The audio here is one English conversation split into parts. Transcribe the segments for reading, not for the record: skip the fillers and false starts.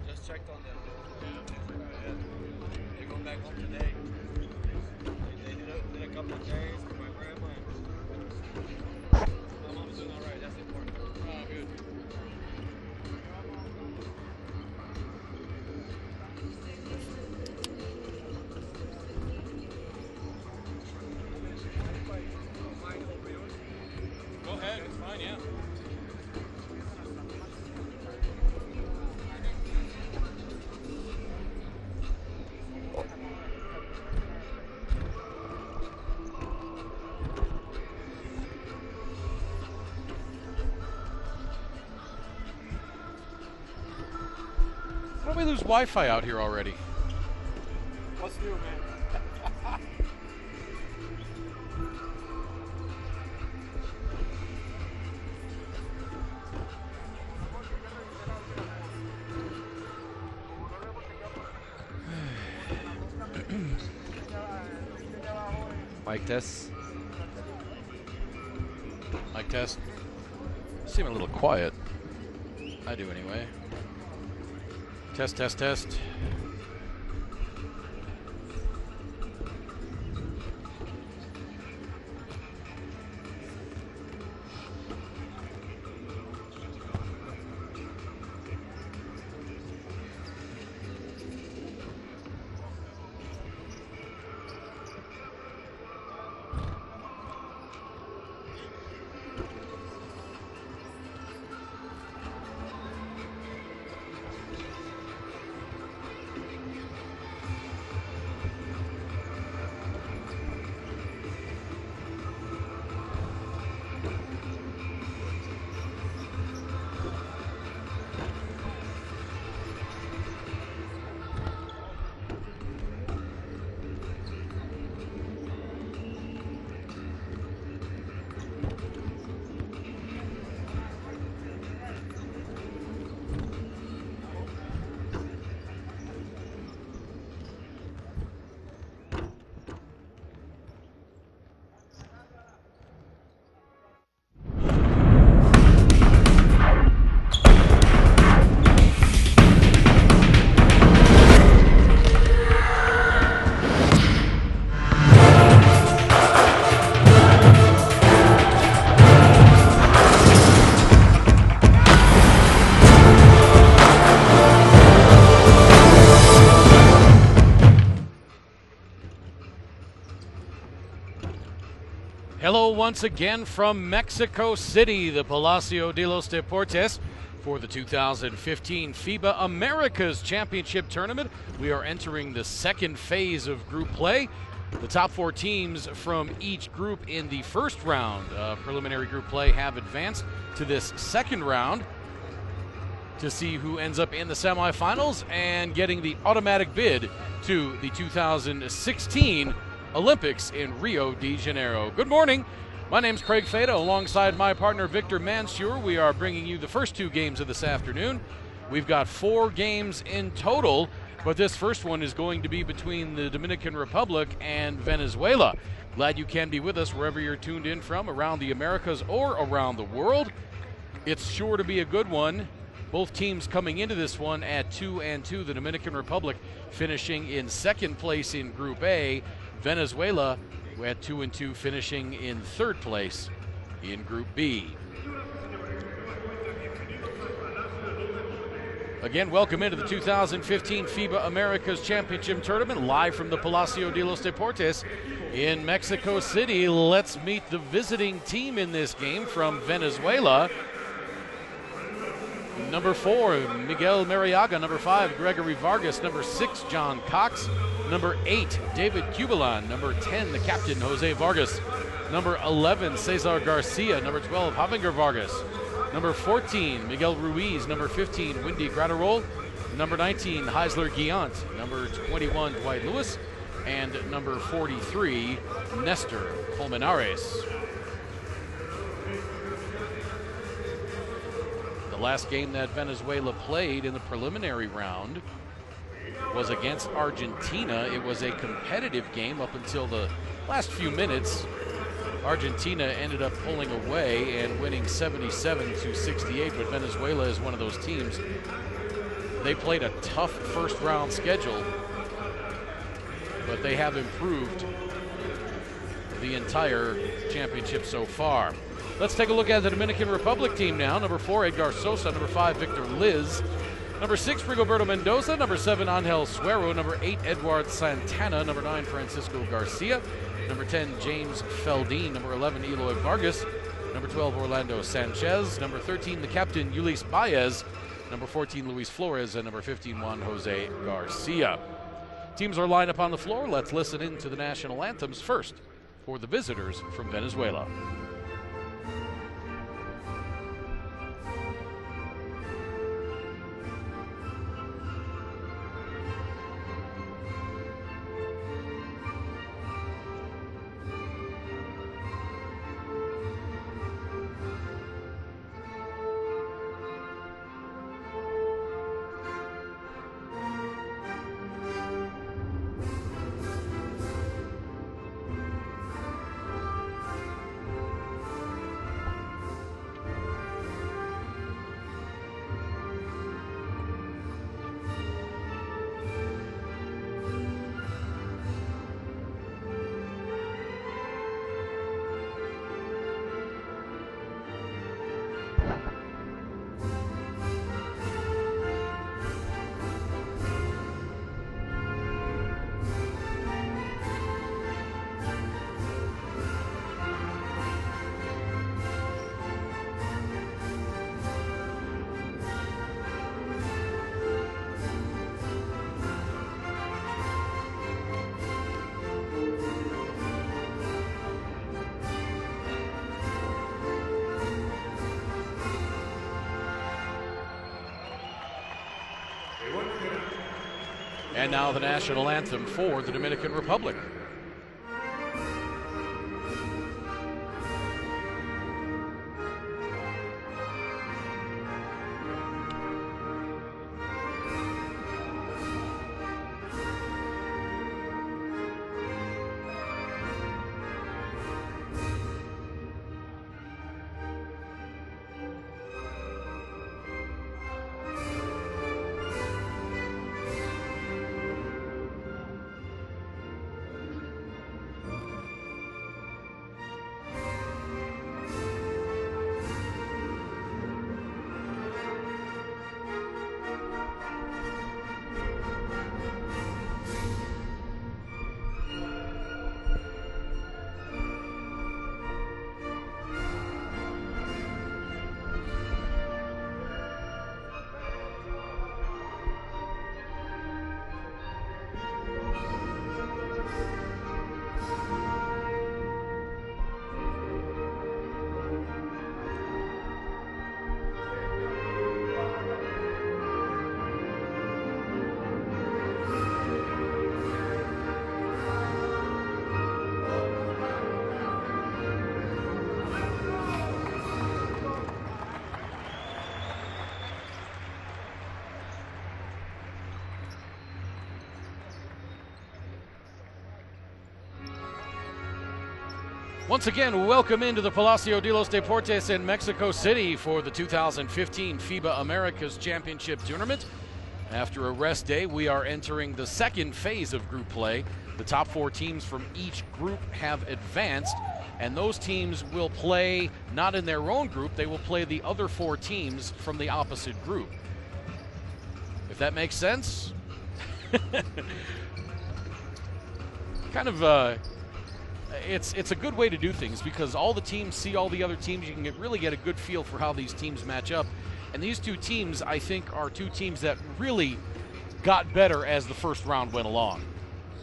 Just checked on them. They're going back home today. They did a couple of days with my grandma. My mom's doing all right. That's important. Oh, good. Go ahead. It's fine. Yeah. How do we lose Wi-Fi out here already? What's new, man? Mic test. Mic test. Seem a little quiet. I do anyway. Test, test, test. Hello once again from Mexico City, the Palacio de los Deportes, for the 2015 FIBA Americas Championship Tournament. We are entering the second phase of group play. The top four teams from each group in the first round of preliminary group play have advanced to this second round to see who ends up in the semifinals and getting the automatic bid to the 2016 Olympics in Rio de Janeiro. Good morning. My name's Craig Fada. Alongside my partner Victor Mansur, we are bringing you the first two games of this afternoon. We've got 4 games in total, but this first one is going to be between the Dominican Republic and Venezuela. Glad you can be with us wherever you're tuned in from, around the Americas or around the world. It's sure to be a good one. Both teams coming into this one at 2-2. The Dominican Republic finishing in second place in Group A. Venezuela at 2-2, finishing in third place in Group B. Again, welcome into the 2015 FIBA Americas Championship Tournament, live from the Palacio de los Deportes in Mexico City. Let's meet the visiting team in this game from Venezuela. Number 4, Miguel Mariaga. Number 5, Gregory Vargas. Number 6, John Cox. Number 8, David Cubelan. Number 10, the captain, Jose Vargas. Number 11, Cesar Garcia. Number 12, Javinger Vargas. Number 14, Miguel Ruiz. Number 15, Windy Graterol. Number 19, Heisler Guillant. Number 21, Dwight Lewis. And number 43, Nestor Colmenares. The last game that Venezuela played in the preliminary round was against Argentina. It was a competitive game up until the last few minutes. Argentina ended up pulling away and winning 77-68, but Venezuela is one of those teams. They played a tough first round schedule, but they have improved the entire championship so far. Let's take a look at the Dominican Republic team now. Number 4, Edgar Sosa. Number 5, Victor Liz. Number 6, Rigoberto Mendoza. Number 7, Angel Suero. Number 8, Eduard Santana. Number 9, Francisco Garcia. Number 10, James Feldine. Number 11, Eloy Vargas. Number 12, Orlando Sanchez. Number 13, the captain, Ulis Baez. Number 14, Luis Flores. And number 15, Juan Jose Garcia. Teams are lined up on the floor. Let's listen in to the national anthems first for the visitors from Venezuela. And now the national anthem for the Dominican Republic. Once again, welcome into the Palacio de los Deportes in Mexico City for the 2015 FIBA Americas Championship Tournament. After a rest day, we are entering the second phase of group play. The top 4 teams from each group have advanced, and those teams will play not in their own group, they will play the other 4 teams from the opposite group. If that makes sense? Kind of it's a good way to do things because all the teams see all the other teams. You can really get a good feel for how these teams match up. And these 2 teams, I think, are 2 teams that really got better as the first round went along.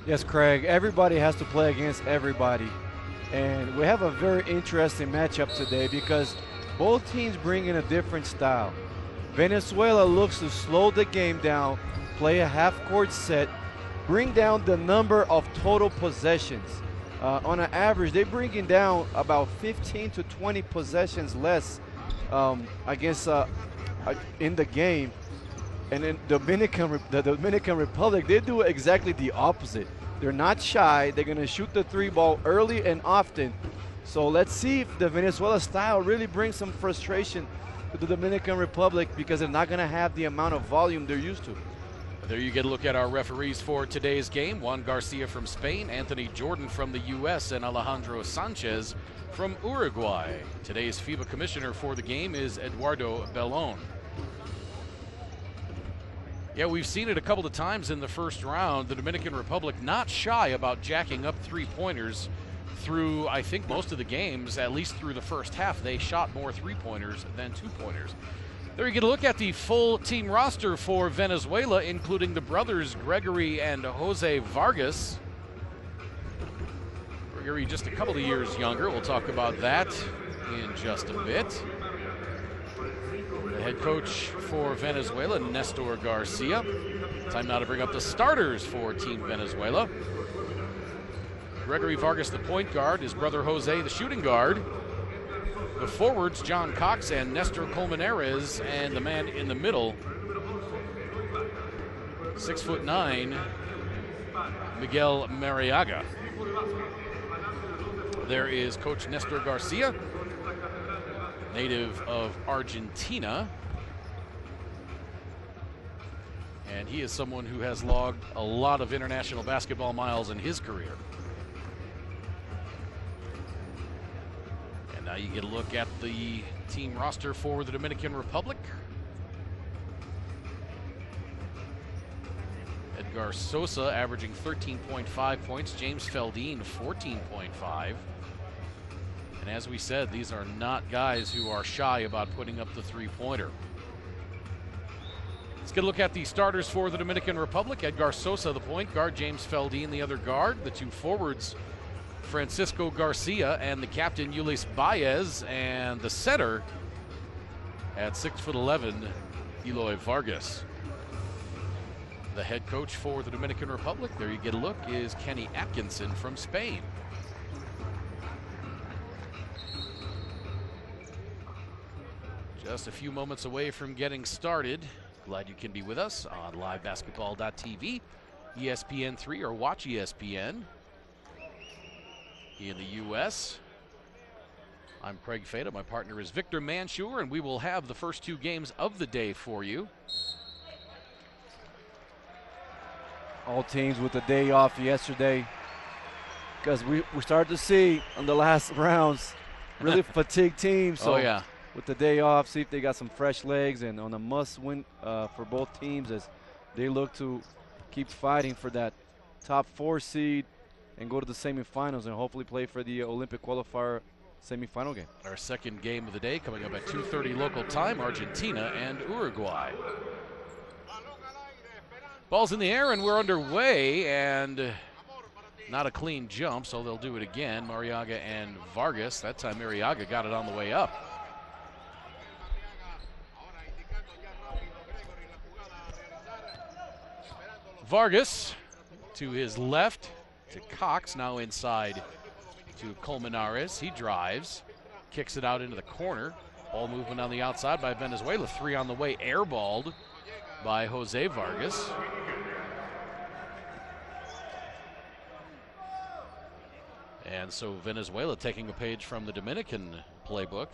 Yes, Craig. Everybody has to play against everybody. And we have a very interesting matchup today because both teams bring in a different style. Venezuela looks to slow the game down, play a half-court set, bring down the number of total possessions. On an average, they're bringing down about 15 to 20 possessions less against in the game. And then the Dominican Republic, they do exactly the opposite. They're not shy. They're going to shoot the three ball early and often. So let's see if the Venezuela style really brings some frustration to the Dominican Republic, because they're not going to have the amount of volume they're used to. There you get a look at our referees for today's game. Juan Garcia from Spain, Anthony Jordan from the U.S., and Alejandro Sanchez from Uruguay. Today's FIBA commissioner for the game is Eduardo Bellon. Yeah, we've seen it a couple of times in the first round. The Dominican Republic not shy about jacking up three-pointers through, I think, most of the games, at least through the first half. They shot more three-pointers than two-pointers. There you get a look at the full team roster for Venezuela, including the brothers Gregory and Jose Vargas. Gregory just a couple of years younger. We'll talk about that in just a bit. The head coach for Venezuela, Nestor Garcia. Time now to bring up the starters for Team Venezuela. Gregory Vargas, the point guard. His brother Jose, the shooting guard. The forwards, John Cox and Nestor Colmenares, and the man in the middle, 6'9", Miguel Mariaga. There is Coach Nestor Garcia, native of Argentina. And he is someone who has logged a lot of international basketball miles in his career. And now you get a look at the team roster for the Dominican Republic. Edgar Sosa averaging 13.5 points. James Feldine, 14.5. And as we said, these are not guys who are shy about putting up the three-pointer. Let's get a look at the starters for the Dominican Republic. Edgar Sosa, the point guard. James Feldine, the other guard. The two forwards, Francisco Garcia and the captain, Ulis Baez. And the center at 6'11", Eloy Vargas. The head coach for the Dominican Republic, there you get a look, is Kenny Atkinson from Spain. Just a few moments away from getting started. Glad you can be with us on livebasketball.tv, ESPN3, or watch ESPN. In the U.S., I'm Craig Fada. My partner is Victor Manshur, and we will have the first two games of the day for you. All teams with a day off yesterday, because we started to see in the last rounds really fatigued teams. So oh, yeah. With the day off, see if they got some fresh legs, and on a must-win for both teams as they look to keep fighting for that top 4 seed and go to the semifinals and hopefully play for the Olympic qualifier semifinal game. Our second game of the day coming up at 2:30 local time, Argentina and Uruguay. Ball's in the air and we're underway, and not a clean jump, so they'll do it again. Mariaga and Vargas. That time Mariaga got it on the way up. Vargas to his left to Cox, now inside to Colmenares. He drives, kicks it out into the corner. Ball movement on the outside by Venezuela. 3 on the way, airballed by Jose Vargas. And so Venezuela taking a page from the Dominican playbook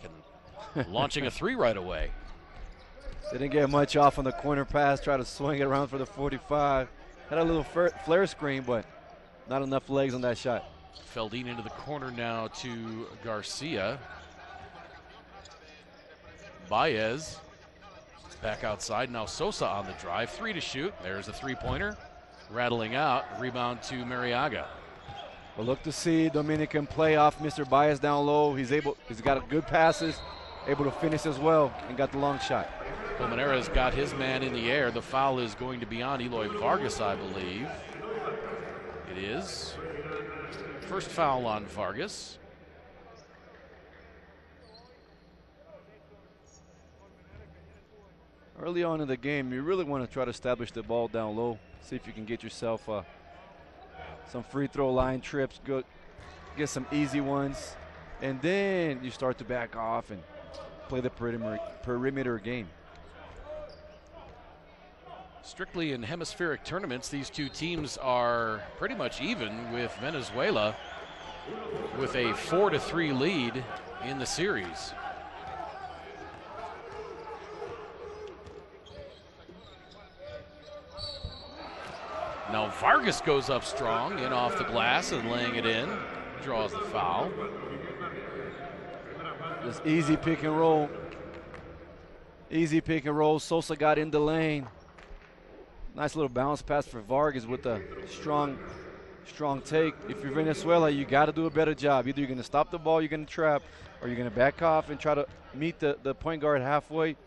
and launching a 3 right away. Didn't get much off on the corner pass, tried to swing it around for the 45. Had a little flare screen, but not enough legs on that shot. Feldine into the corner now to Garcia. Baez back outside. Now Sosa on the drive. 3 to shoot. There's a three-pointer. Rattling out. Rebound to Mariaga. We'll look to see Dominican play off Mr. Baez down low. He's got good passes, able to finish as well, and got the long shot. Colmenares got his man in the air. The foul is going to be on Eloy Vargas, I believe. It is. First foul on Vargas. Early on in the game, you really want to try to establish the ball down low. See if you can get yourself some free throw line trips, get some easy ones, and then you start to back off and play the perimeter game. Strictly in hemispheric tournaments, these two teams are pretty much even, with Venezuela with a 4-3 lead in the series. Now Vargas goes up strong, in off the glass and laying it in, draws the foul. Just easy pick and roll. Easy pick and roll. Sosa got in the lane. Nice little bounce pass for Vargas with a strong take. If you're Venezuela, you got to do a better job. Either you're going to stop the ball, you're going to trap, or you're going to back off and try to meet the point guard halfway,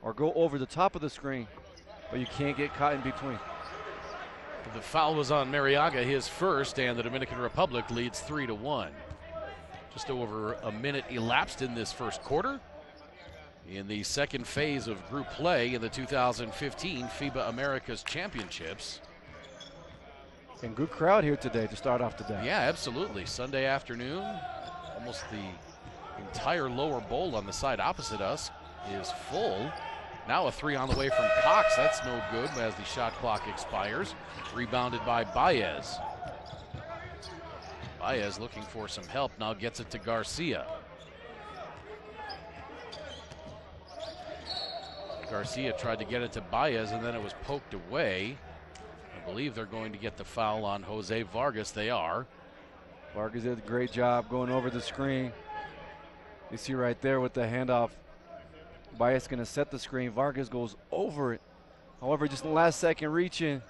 or go over the top of the screen, but you can't get caught in between. The foul was on Mariaga, his first, and the Dominican Republic leads 3-1. Just over a minute elapsed in this first quarter in the second phase of group play in the 2015 FIBA Americas Championships. And good crowd here today to start off the day. Yeah, absolutely. Sunday afternoon, almost the entire lower bowl on the side opposite us is full. Now a three on the way from Cox. That's no good as the shot clock expires. Rebounded by Baez. Baez looking for some help, now gets it to Garcia. Garcia tried to get it to Baez and then it was poked away. I believe they're going to get the foul on Jose Vargas. They are. Vargas did a great job going over the screen. You see right there with the handoff. Baez going to set the screen. Vargas goes over it. However, just in the last second reaching.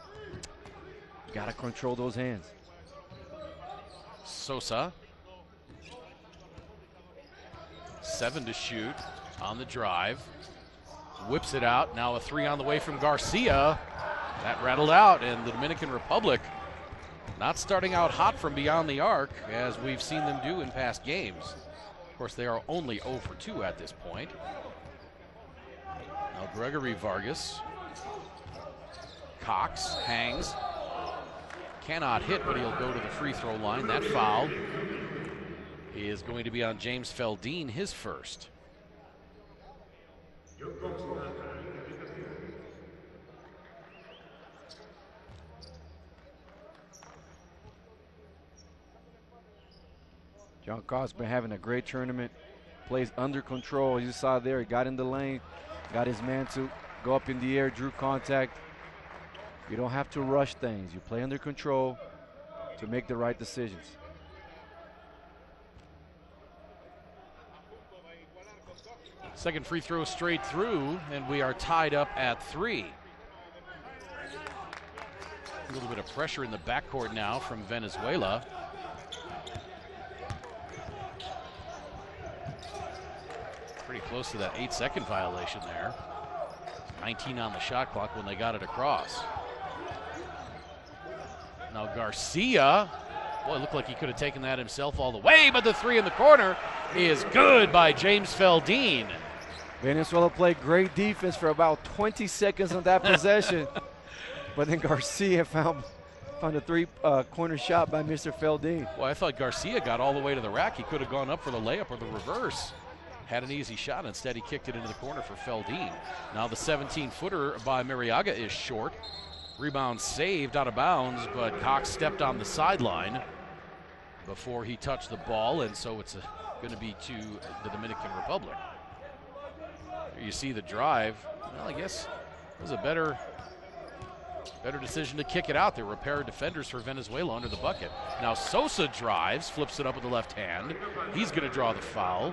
Got to control those hands. Sosa. 7 to shoot on the drive. Whips it out. Now a three on the way from Garcia. That rattled out, and the Dominican Republic not starting out hot from beyond the arc as we've seen them do in past games. Of course, they are only 0 for 2 at this point. Now Gregory Vargas. Cox hangs. Cannot hit, but he'll go to the free throw line. That foul is going to be on James Feldine, his first. John Cox been having a great tournament. Plays under control. You saw there, he got in the lane, got his man to go up in the air, drew contact. You don't have to rush things. You play under control to make the right decisions. Second free throw straight through, and we are tied up at 3. A little bit of pressure in the backcourt now from Venezuela. Pretty close to that 8-second violation there. 19 on the shot clock when they got it across. Now Garcia, boy, it looked like he could have taken that himself all the way, but the three in the corner is good by James Feldine. Venezuela played great defense for about 20 seconds on that possession, but then Garcia found a three-corner shot by Mr. Feldine. Well, I thought Garcia got all the way to the rack. He could have gone up for the layup or the reverse. Had an easy shot. Instead, he kicked it into the corner for Feldine. Now the 17-footer by Mariaga is short. Rebound saved out of bounds, but Cox stepped on the sideline before he touched the ball, and so it's going to be to the Dominican Republic. Here you see the drive. Well, I guess it was a better decision to kick it out. There were a pair of defenders for Venezuela under the bucket. Now Sosa drives, flips it up with the left hand. He's going to draw the foul.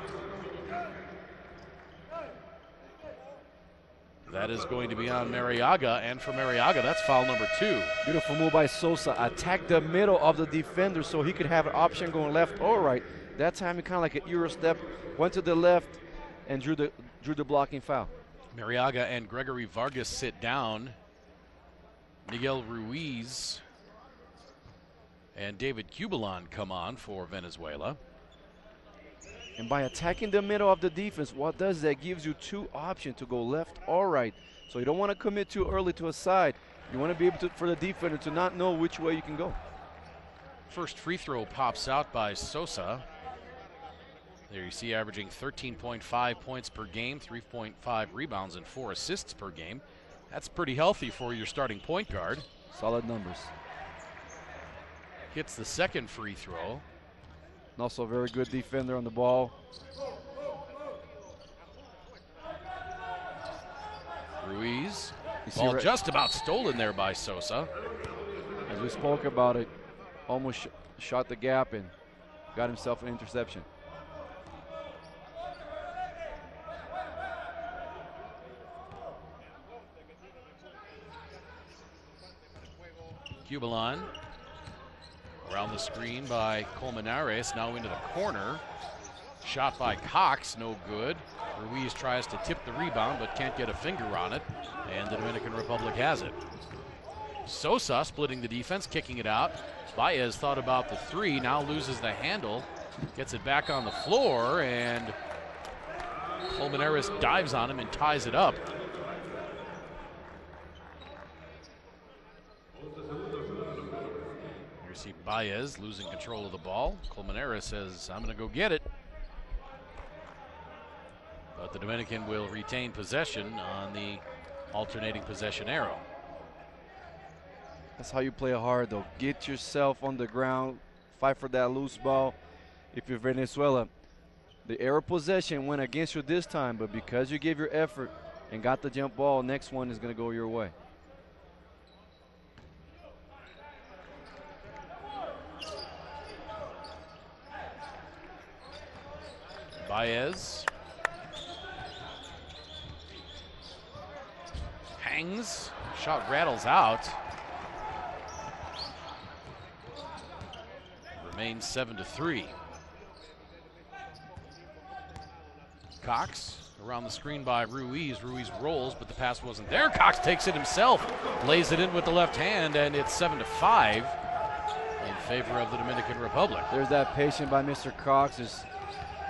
That is going to be on Mariaga, and for Mariaga, that's foul number 2. Beautiful move by Sosa. Attacked the middle of the defender so he could have an option going left or right. That time he kind of like an Euro step, went to the left and drew the blocking foul. Mariaga and Gregory Vargas sit down. Miguel Ruiz and David Cubalon come on for Venezuela. And by attacking the middle of the defense, what does that? Gives you two options to go left or right. So you don't want to commit too early to a side. You want to be able to, for the defender to not know which way you can go. First free throw pops out by Sosa. There you see averaging 13.5 points per game, 3.5 rebounds, and 4 assists per game. That's pretty healthy for your starting point guard. Solid numbers. Hits the second free throw. And also a very good defender on the ball. Ruiz. Ball just about stolen there by Sosa. As we spoke about it, almost shot the gap and got himself an interception. Cubalon around the screen by Colmenares, now into the corner. Shot by Cox, no good. Ruiz tries to tip the rebound but can't get a finger on it, and the Dominican Republic has it. Sosa splitting the defense, kicking it out. Baez thought about the three, now loses the handle, gets it back on the floor, and Colmenares dives on him and ties it up. You see Baez losing control of the ball. Colmenares says, I'm going to go get it. But the Dominican will retain possession on the alternating possession arrow. That's how you play hard, though. Get yourself on the ground, fight for that loose ball. If you're Venezuela, the arrow possession went against you this time, but because you gave your effort and got the jump ball, next one is going to go your way. Baez hangs, shot rattles out. Remains 7-3. Cox around the screen by Ruiz. Ruiz rolls, but the pass wasn't there. Cox takes it himself, lays it in with the left hand, and it's 7-5 in favor of the Dominican Republic. There's that patience by Mr. Cox. Just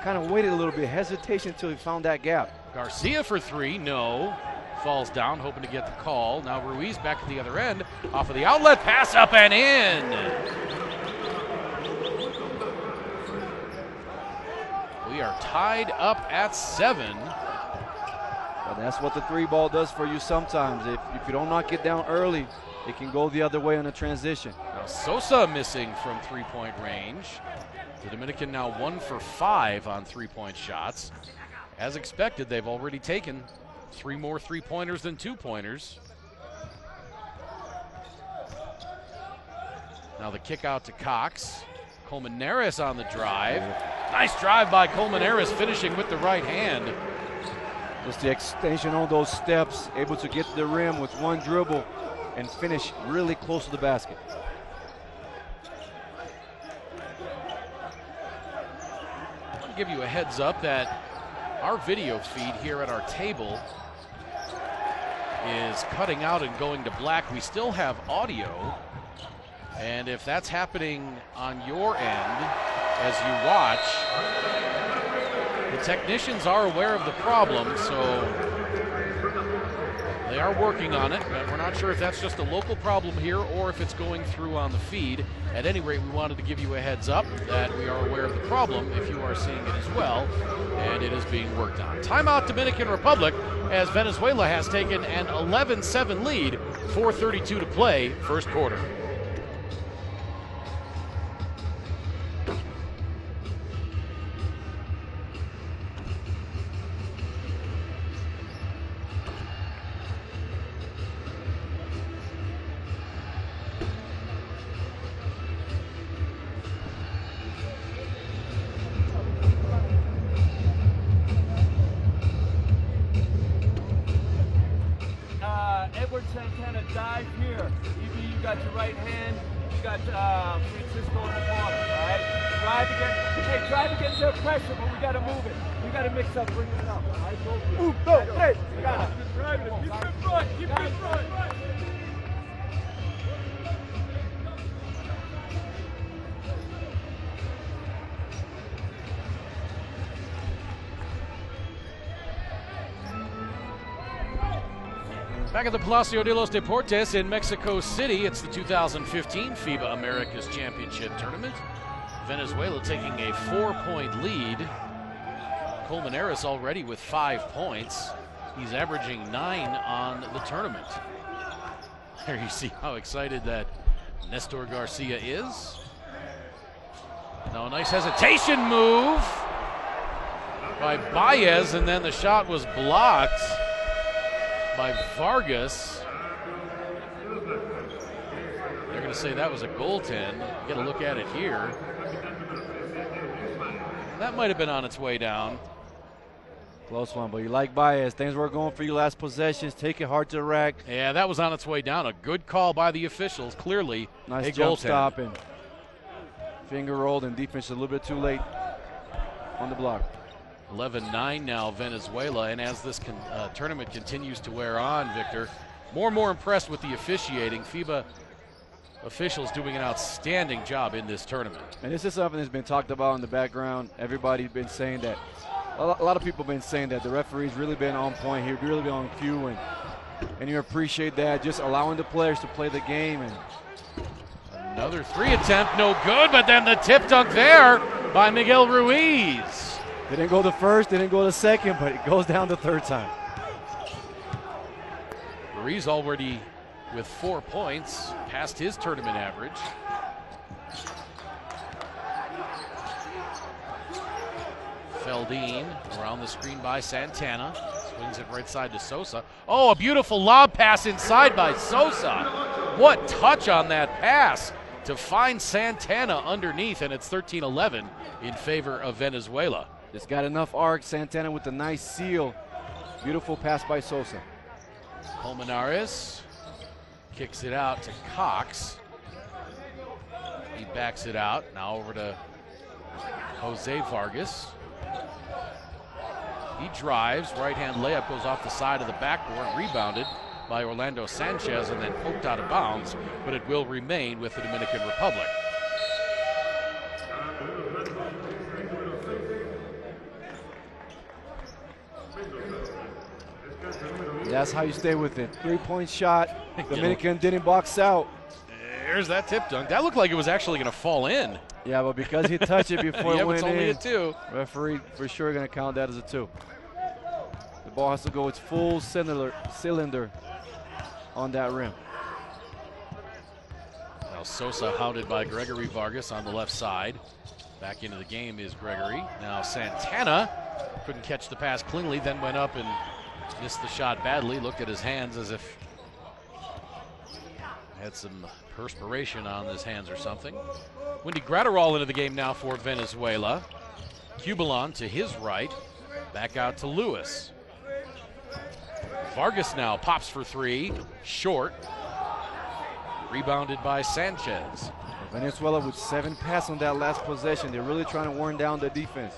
kind of waited a little bit, hesitation until he found that gap. Garcia for three, no. Falls down, hoping to get the call. Now Ruiz back at the other end, off of the outlet, pass up and in. We are tied up at 7. Well, that's what the three ball does for you sometimes. If you don't knock it down early, it can go the other way on a transition. Now Sosa missing from three-point range. The Dominican now 1 for 5 on three-point shots. As expected, they've already taken 3 more three-pointers than two-pointers. Now the kick out to Cox. Colmenares on the drive. Nice drive by Colmenares, finishing with the right hand. Just the extension on those steps, able to get to the rim with one dribble and finish really close to the basket. I want to give you a heads up that our video feed here at our table is cutting out and going to black. We still have audio, and if that's happening on your end as you watch, the technicians are aware of the problem, so they are working on it, but we're not sure if that's just a local problem here or if it's going through on the feed. At any rate, we wanted to give you a heads up that we are aware of the problem if you are seeing it as well, and it is being worked on. Timeout Dominican Republic as Venezuela has taken an 11-7 lead, 4:32 to play, first quarter. Dive here. You got your right hand, you got Francisco in the corner, all right? Try to get their pressure, but we got to move it. We got to mix up, bring it up, all right? Move, go, hey! You got it. Keep it in front, keep it in front. Back at the Palacio de los Deportes in Mexico City, it's the 2015 FIBA Americas Championship Tournament. Venezuela taking a 4-point lead. Colmenares already with 5 points. He's averaging 9 on the tournament. There you see how excited that Nestor Garcia is. Now a nice hesitation move by Baez, and then the shot was blocked by Vargas. They're going to say that was a goaltend. You got to look at it here. That might have been on its way down. Close one, but you like Baez. Things were going for you last possessions. Take it hard to rack. Yeah, that was on its way down. A good call by the officials. Clearly nice a jump goaltend. stop and finger rolled, and defense a little bit too late on the block. 11-9 now, Venezuela, and as this tournament continues to wear on, Victor, more and more impressed with the officiating. FIBA officials doing an outstanding job in this tournament. And this is something that's been talked about in the background. Everybody's been saying that. A lot of people have been saying that the referee's really been on point here, really been on cue, and you appreciate that, just allowing the players to play the game. And another 3 attempt, no good, but then the tip dunk there by Miguel Ruiz. Didn't go the first, didn't go the second, but it goes down the third time. Ruiz already with 4 points, past his tournament average. Feldine around the screen by Santana. Swings it right side to Sosa. Oh, a beautiful lob pass inside by Sosa. What touch on that pass to find Santana underneath, and it's 13-11 in favor of Venezuela. Just got enough arc. Santana with a nice seal. Beautiful pass by Sosa. Colmenares kicks it out to Cox. He backs it out. Now over to Jose Vargas. He drives, right-hand layup goes off the side of the backboard, rebounded by Orlando Sanchez and then poked out of bounds, but it will remain with the Dominican Republic. That's how you stay with it. 3-point shot. Dominican didn't box out. There's that tip dunk. That looked like it was actually going to fall in. Yeah, but because he touched it before yeah, it went it's only in, a 2. referee for sure going to count that as a 2. The ball has to go its full cylinder on that rim. Now Sosa hounded by Gregory Vargas on the left side. Back into the game is Gregory. Now Santana couldn't catch the pass cleanly, then went up and missed the shot badly. Looked at his hands as if had some perspiration on his hands or something. Wendy Gratterall into the game now for Venezuela. Cubalon to his right. Back out to Lewis. Vargas now pops for 3. Short. Rebounded by Sanchez. Venezuela with 7 passes on that last possession. They're really trying to worn down the defense.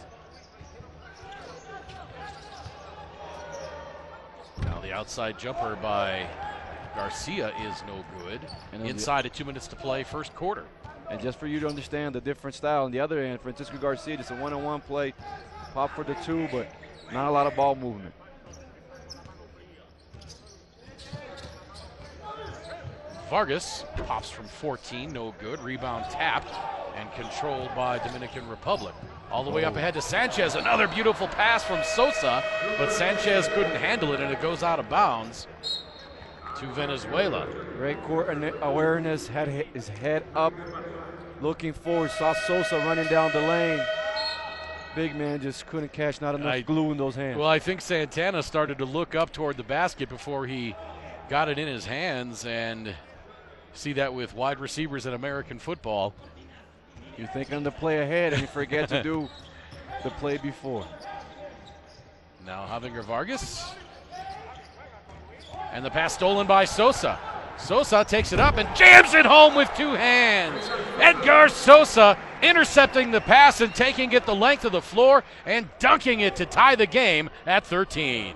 Now the outside jumper by Garcia is no good. And inside of 2 minutes to play, first quarter. And just for you to understand the different style, on the other end, Francisco Garcia, just a one-on-one play, pop for the 2, but not a lot of ball movement. Vargas pops from 14, no good. Rebound tapped and controlled by Dominican Republic. All the way up ahead to Sanchez. Another beautiful pass from Sosa, but Sanchez couldn't handle it and it goes out of bounds to Venezuela. Great court awareness, had his head up, looking forward, saw Sosa running down the lane. Big man just couldn't catch, not enough glue in those hands. Well, I think Santana started to look up toward the basket before he got it in his hands, and see that with wide receivers in American football. You're thinking of the play ahead and you forget to do the play before. Now Javier Vargas. And the pass stolen by Sosa. Sosa takes it up and jams it home with 2 hands. Edgar Sosa intercepting the pass and taking it the length of the floor and dunking it to tie the game at 13.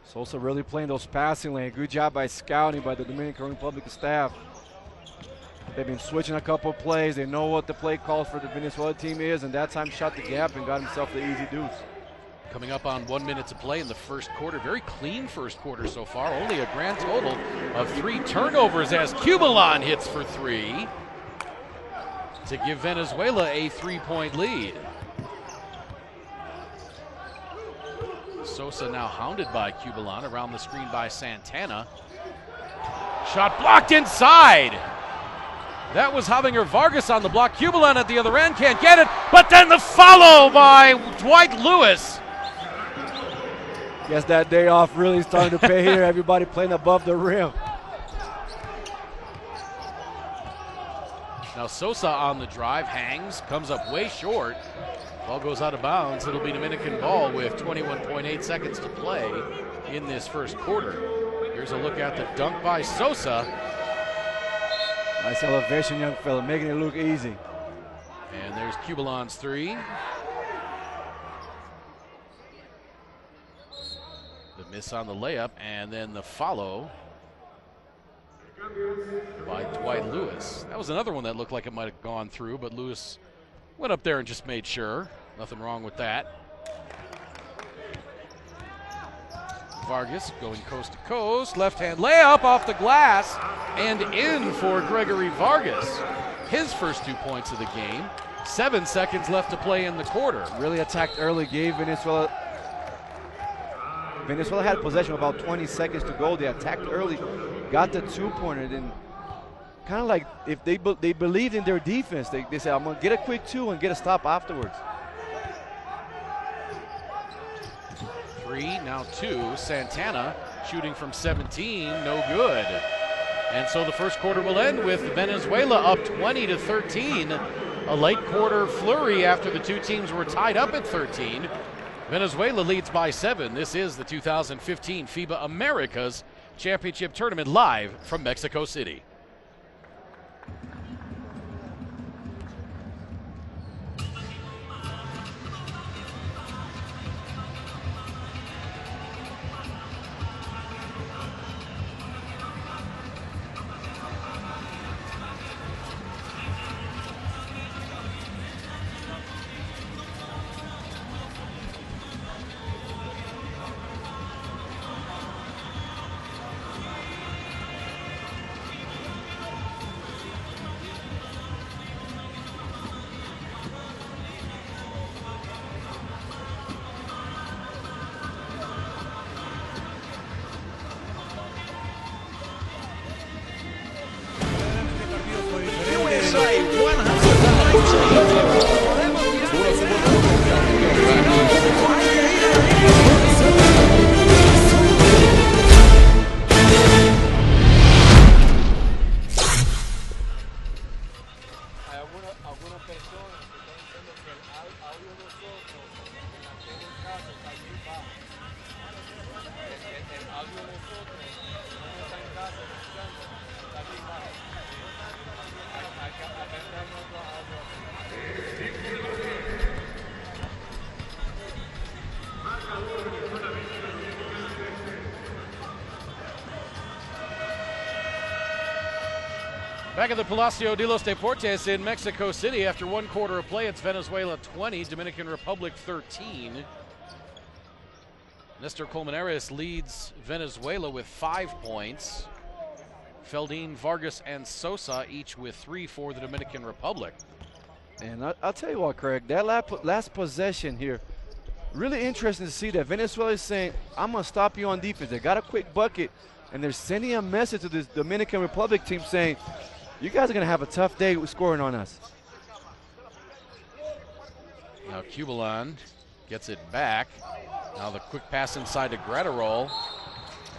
Sosa really playing those passing lanes. Good job by scouting by the Dominican Republic staff. They've been switching a couple of plays. They know what the play calls for the Venezuela team is, and that time shot the gap and got himself the easy deuce. Coming up on 1 minute to play in the first quarter. Very clean first quarter so far. Only a grand total of 3 turnovers as Cubalon hits for 3 to give Venezuela a 3-point lead. Sosa now hounded by Cubalon, around the screen by Santana. Shot blocked inside. That was Javier Vargas on the block. Cubalon at the other end, can't get it, but then the follow by Dwight Lewis. Guess that day off really starting to pay here. Everybody playing above the rim. Now Sosa on the drive, hangs, comes up way short. Ball goes out of bounds. It'll be Dominican ball with 21.8 seconds to play in this first quarter. Here's a look at the dunk by Sosa. Nice elevation, young fella, making it look easy. And there's Cubalon's three. The miss on the layup, and then the follow by Dwight Lewis. That was another one that looked like it might have gone through, but Lewis went up there and just made sure. Nothing wrong with that. Vargas going coast to coast. Left-hand layup off the glass and in for Gregory Vargas. His first 2 points of the game. 7 seconds left to play in the quarter. Really attacked early, gave Venezuela. Venezuela had possession with about 20 seconds to go. They attacked early, got the two-pointer, and kind of like if they believed in their defense, they said, I'm going to get a quick two and get a stop afterwards. 3, now 2. Santana shooting from 17, no good. And so the first quarter will end with Venezuela up 20-13. A late quarter flurry after the two teams were tied up at 13. Venezuela leads by 7. This is the 2015 FIBA Americas Championship Tournament live from Mexico City. Back at the Palacio de los Deportes in Mexico City after 1 quarter of play, it's Venezuela 20, Dominican Republic 13. Nestor Colmenares leads Venezuela with 5 points. Feldin, Vargas, and Sosa each with 3 for the Dominican Republic. And I'll tell you what, Craig, that last possession here, really interesting to see that Venezuela is saying, I'm going to stop you on defense. They got a quick bucket, and they're sending a message to this Dominican Republic team saying, you guys are going to have a tough day with scoring on us. Now Cubalon gets it back. Now the quick pass inside to Graterol.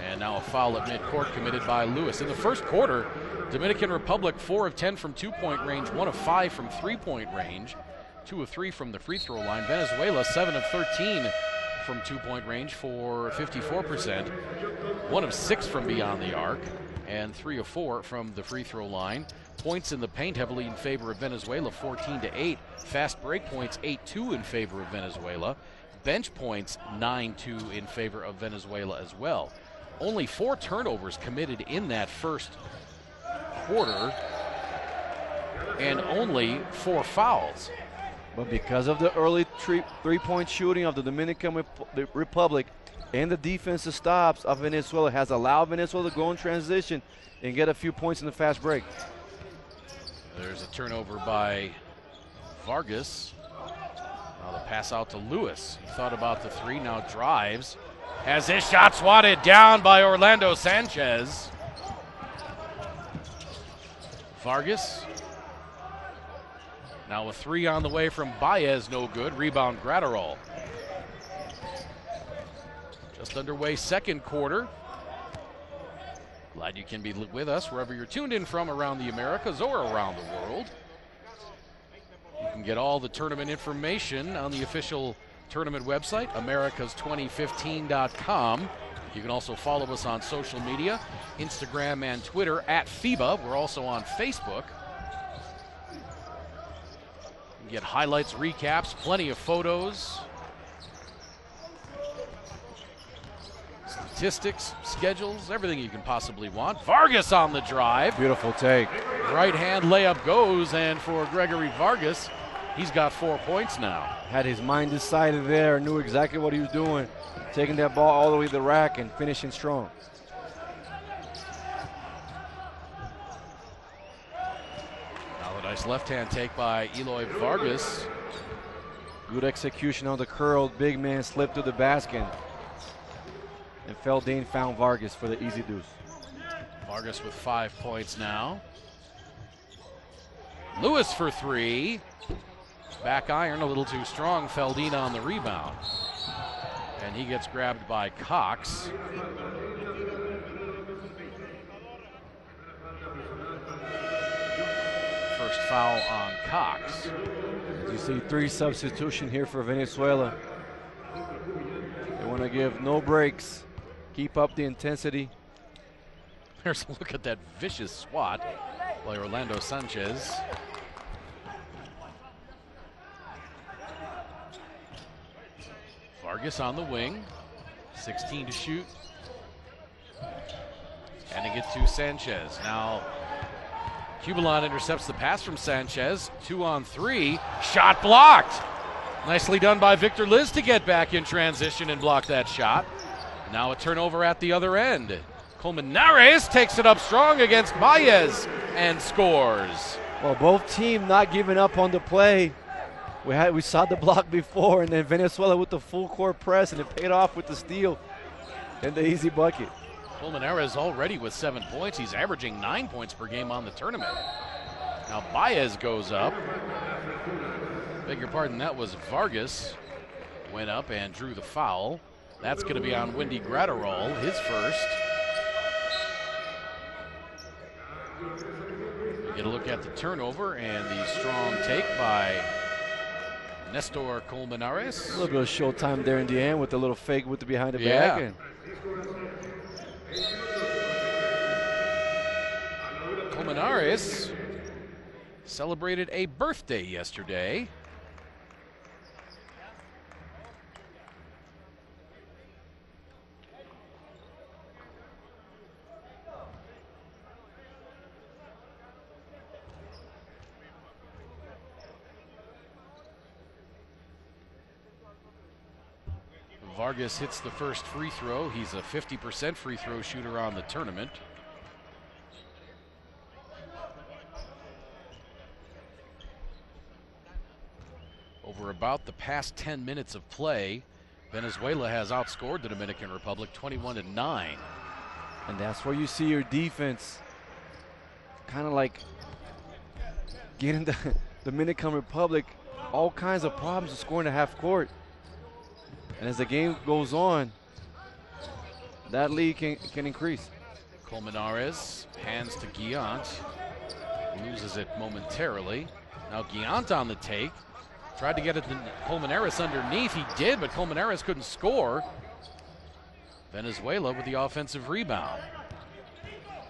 And now a foul at midcourt committed by Lewis. In the first quarter, Dominican Republic 4 of 10 from 2-point range, 1 of 5 from 3-point range, 2 of 3 from the free throw line. Venezuela 7 of 13 from 2-point range for 54%, 1 of 6 from beyond the arc, and 3 of 4 from the free throw line. Points in the paint heavily in favor of Venezuela, 14-8. Fast break points, 8-2 in favor of Venezuela. Bench points, 9-2 in favor of Venezuela as well. Only 4 turnovers committed in that first quarter, and only 4 fouls. But because of the early three-point shooting of the Dominican Republic and the defensive stops of Venezuela has allowed Venezuela to go in transition and get a few points in the fast break. There's a turnover by Vargas. Now the pass out to Lewis. He thought about the 3, now drives. Has his shot swatted down by Orlando Sanchez. Vargas. Now a three on the way from Baez, no good. Rebound Gratterall. Just underway second quarter. Glad you can be with us wherever you're tuned in from around the Americas or around the world. You can get all the tournament information on the official tournament website, americas2015.com. You can also follow us on social media, Instagram and Twitter at FIBA. We're also on Facebook. You can get highlights, recaps, plenty of photos, statistics, schedules, everything you can possibly want. Vargas on the drive. Beautiful take. Right hand layup goes, and for Gregory Vargas, he's got 4 points now. Had his mind decided there, knew exactly what he was doing, taking that ball all the way to the rack and finishing strong. Now a nice left-hand take by Eloy Vargas. Good execution on the curl. Big man slipped to the basket. And Feldine found Vargas for the easy deuce. Vargas with 5 points now. Lewis for three. Back iron a little too strong. Feldine on the rebound. And he gets grabbed by Cox. First foul on Cox. As you see, 3 substitution here for Venezuela. They want to give no breaks. Keep up the intensity. There's a look at that vicious swat by Orlando Sanchez. Vargas on the wing, 16 to shoot. Handing it to Sanchez. Now, Cubalon intercepts the pass from Sanchez. 2 on 3, shot blocked. Nicely done by Victor Liz to get back in transition and block that shot. Now a turnover at the other end. Colmenares takes it up strong against Baez and scores. Well, both teams not giving up on the play. We saw the block before, and then Venezuela with the full court press, and it paid off with the steal and the easy bucket. Colmenares already with 7 points. He's averaging 9 points per game on the tournament. Now Baez goes up. Beg your pardon, that was Vargas. Went up and drew the foul. That's going to be on Wendy Gratterall, his first. We get a look at the turnover and the strong take by Nestor Colmenares. A little bit of showtime there in the end with a little fake with the behind the Yeah. back. Colmenares celebrated a birthday yesterday. Vargas hits the first free throw. He's a 50% free throw shooter on the tournament. Over about the past 10 minutes of play, Venezuela has outscored the Dominican Republic 21-9. And that's where you see your defense kind of like getting the Dominican Republic all kinds of problems with scoring the half court. And as the game goes on, that lead can increase. Colmenares hands to Guillant. Loses it momentarily. Now Guillant on the take. Tried to get it to Colmenares underneath. He did, but Colmenares couldn't score. Venezuela with the offensive rebound.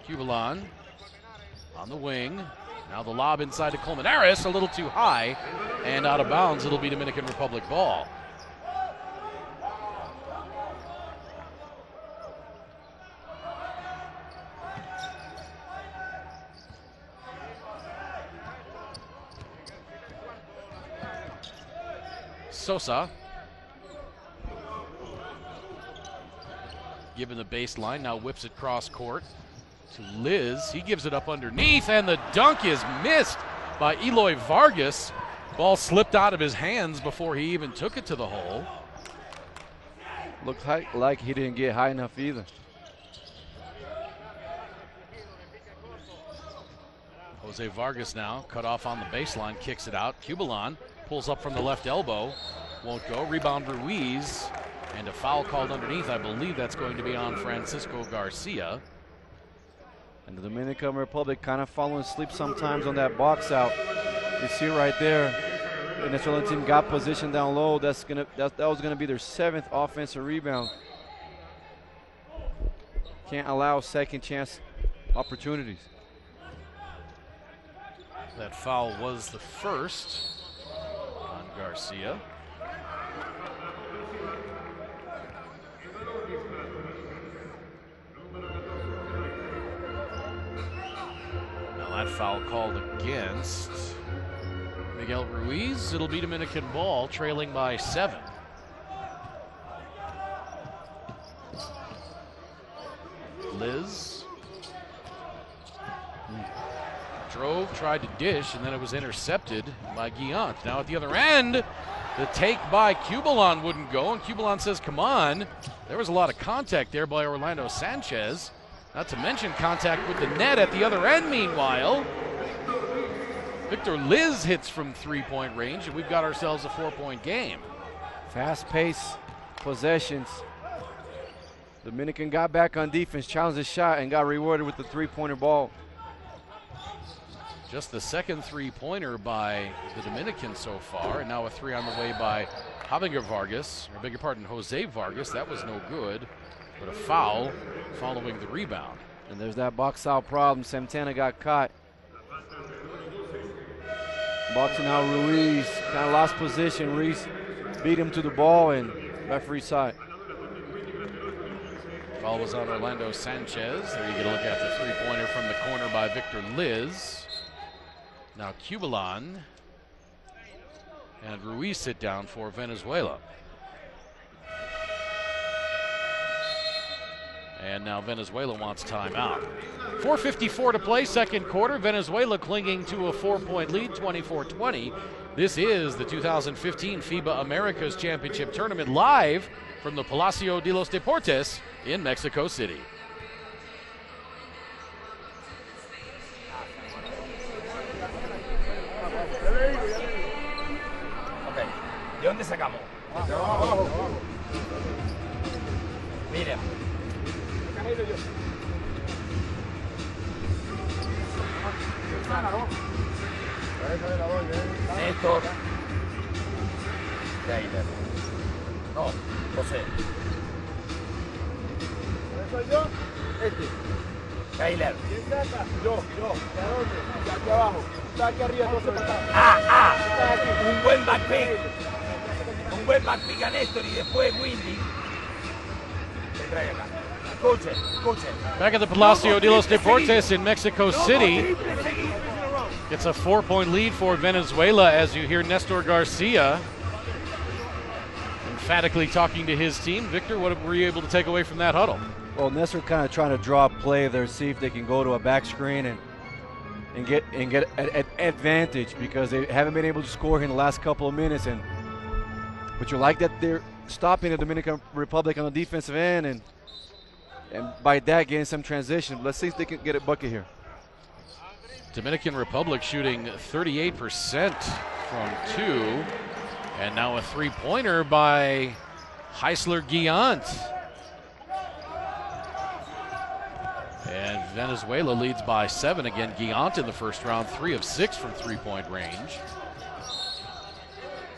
Cubalon on the wing. Now the lob inside to Colmenares, a little too high and out of bounds. It'll be Dominican Republic ball. Sosa given the baseline, now whips it cross court to Liz. He gives it up underneath, and the dunk is missed by Eloy Vargas. Ball slipped out of his hands before he even took it to the hole. Looked like he didn't get high enough either. Jose Vargas now cut off on the baseline, kicks it out. Cubalon pulls up from the left elbow, won't go. Rebound Ruiz, and a foul called underneath. I believe that's going to be on Francisco Garcia. And the Dominican Republic kind of falling asleep sometimes on that box out. You see right there, the Venezuelan team got position down low. That was gonna be their 7th offensive rebound. Can't allow second chance opportunities. That foul was the first on Garcia. Now that foul called against Miguel Ruiz. It'll be Dominican ball, trailing by 7. Liz drove, tried to dish, and then it was intercepted by Guillant. Now at the other end, the take by Cubalon wouldn't go, and Cubalon says, come on. There was a lot of contact there by Orlando Sanchez. Not to mention contact with the net at the other end, meanwhile. Victor Liz hits from 3-point range, and we've got ourselves a 4-point game. Fast-paced possessions. Dominican got back on defense, challenged the shot, and got rewarded with the 3-pointer ball. Just the second 3-pointer by the Dominican so far, and now a 3 on the way by Javier Vargas, or beg your pardon, Jose Vargas. That was no good, but a foul following the rebound. And there's that box out problem. Santana got caught. Boxing out Ruiz, kind of lost position. Ruiz beat him to the ball, and referee saw it. Foul was on Orlando Sanchez. There you get a look at the 3-pointer from the corner by Victor Liz. Now Cubalon and Ruiz sit down for Venezuela. And now Venezuela wants timeout. 4:54 to play, second quarter. Venezuela clinging to a 4-point lead, 24-20. This is the 2015 FIBA Americas Championship Tournament, live from the Palacio de los Deportes in Mexico City. ¿De dónde sacamos? De abajo. Mira. Néstor. Taylor. No, José. ¿Soy yo? Taylor. ¿Quién saca? Yo. ¿De dónde? De aquí abajo. Está aquí arriba, entonces para un buen backpick. Un buen backpick a Néstor y después Windy. Te trae acá. Escuchen. Back at the Palacio de los Deportes in Mexico City. It's a 4-point lead for Venezuela as you hear Nestor Garcia emphatically talking to his team. Victor, what were you able to take away from that huddle? Well, Nestor kind of trying to draw a play there, see if they can go to a back screen and get an advantage, because they haven't been able to score in the last couple of minutes. But you like that they're stopping the Dominican Republic on the defensive end, and by that getting some transition. Let's see if they can get a bucket here. Dominican Republic shooting 38% from 2, and now a 3-pointer by Heisler Guillant. And Venezuela leads by 7. Again, Guillant in the first round, 3 of 6 from 3-point range.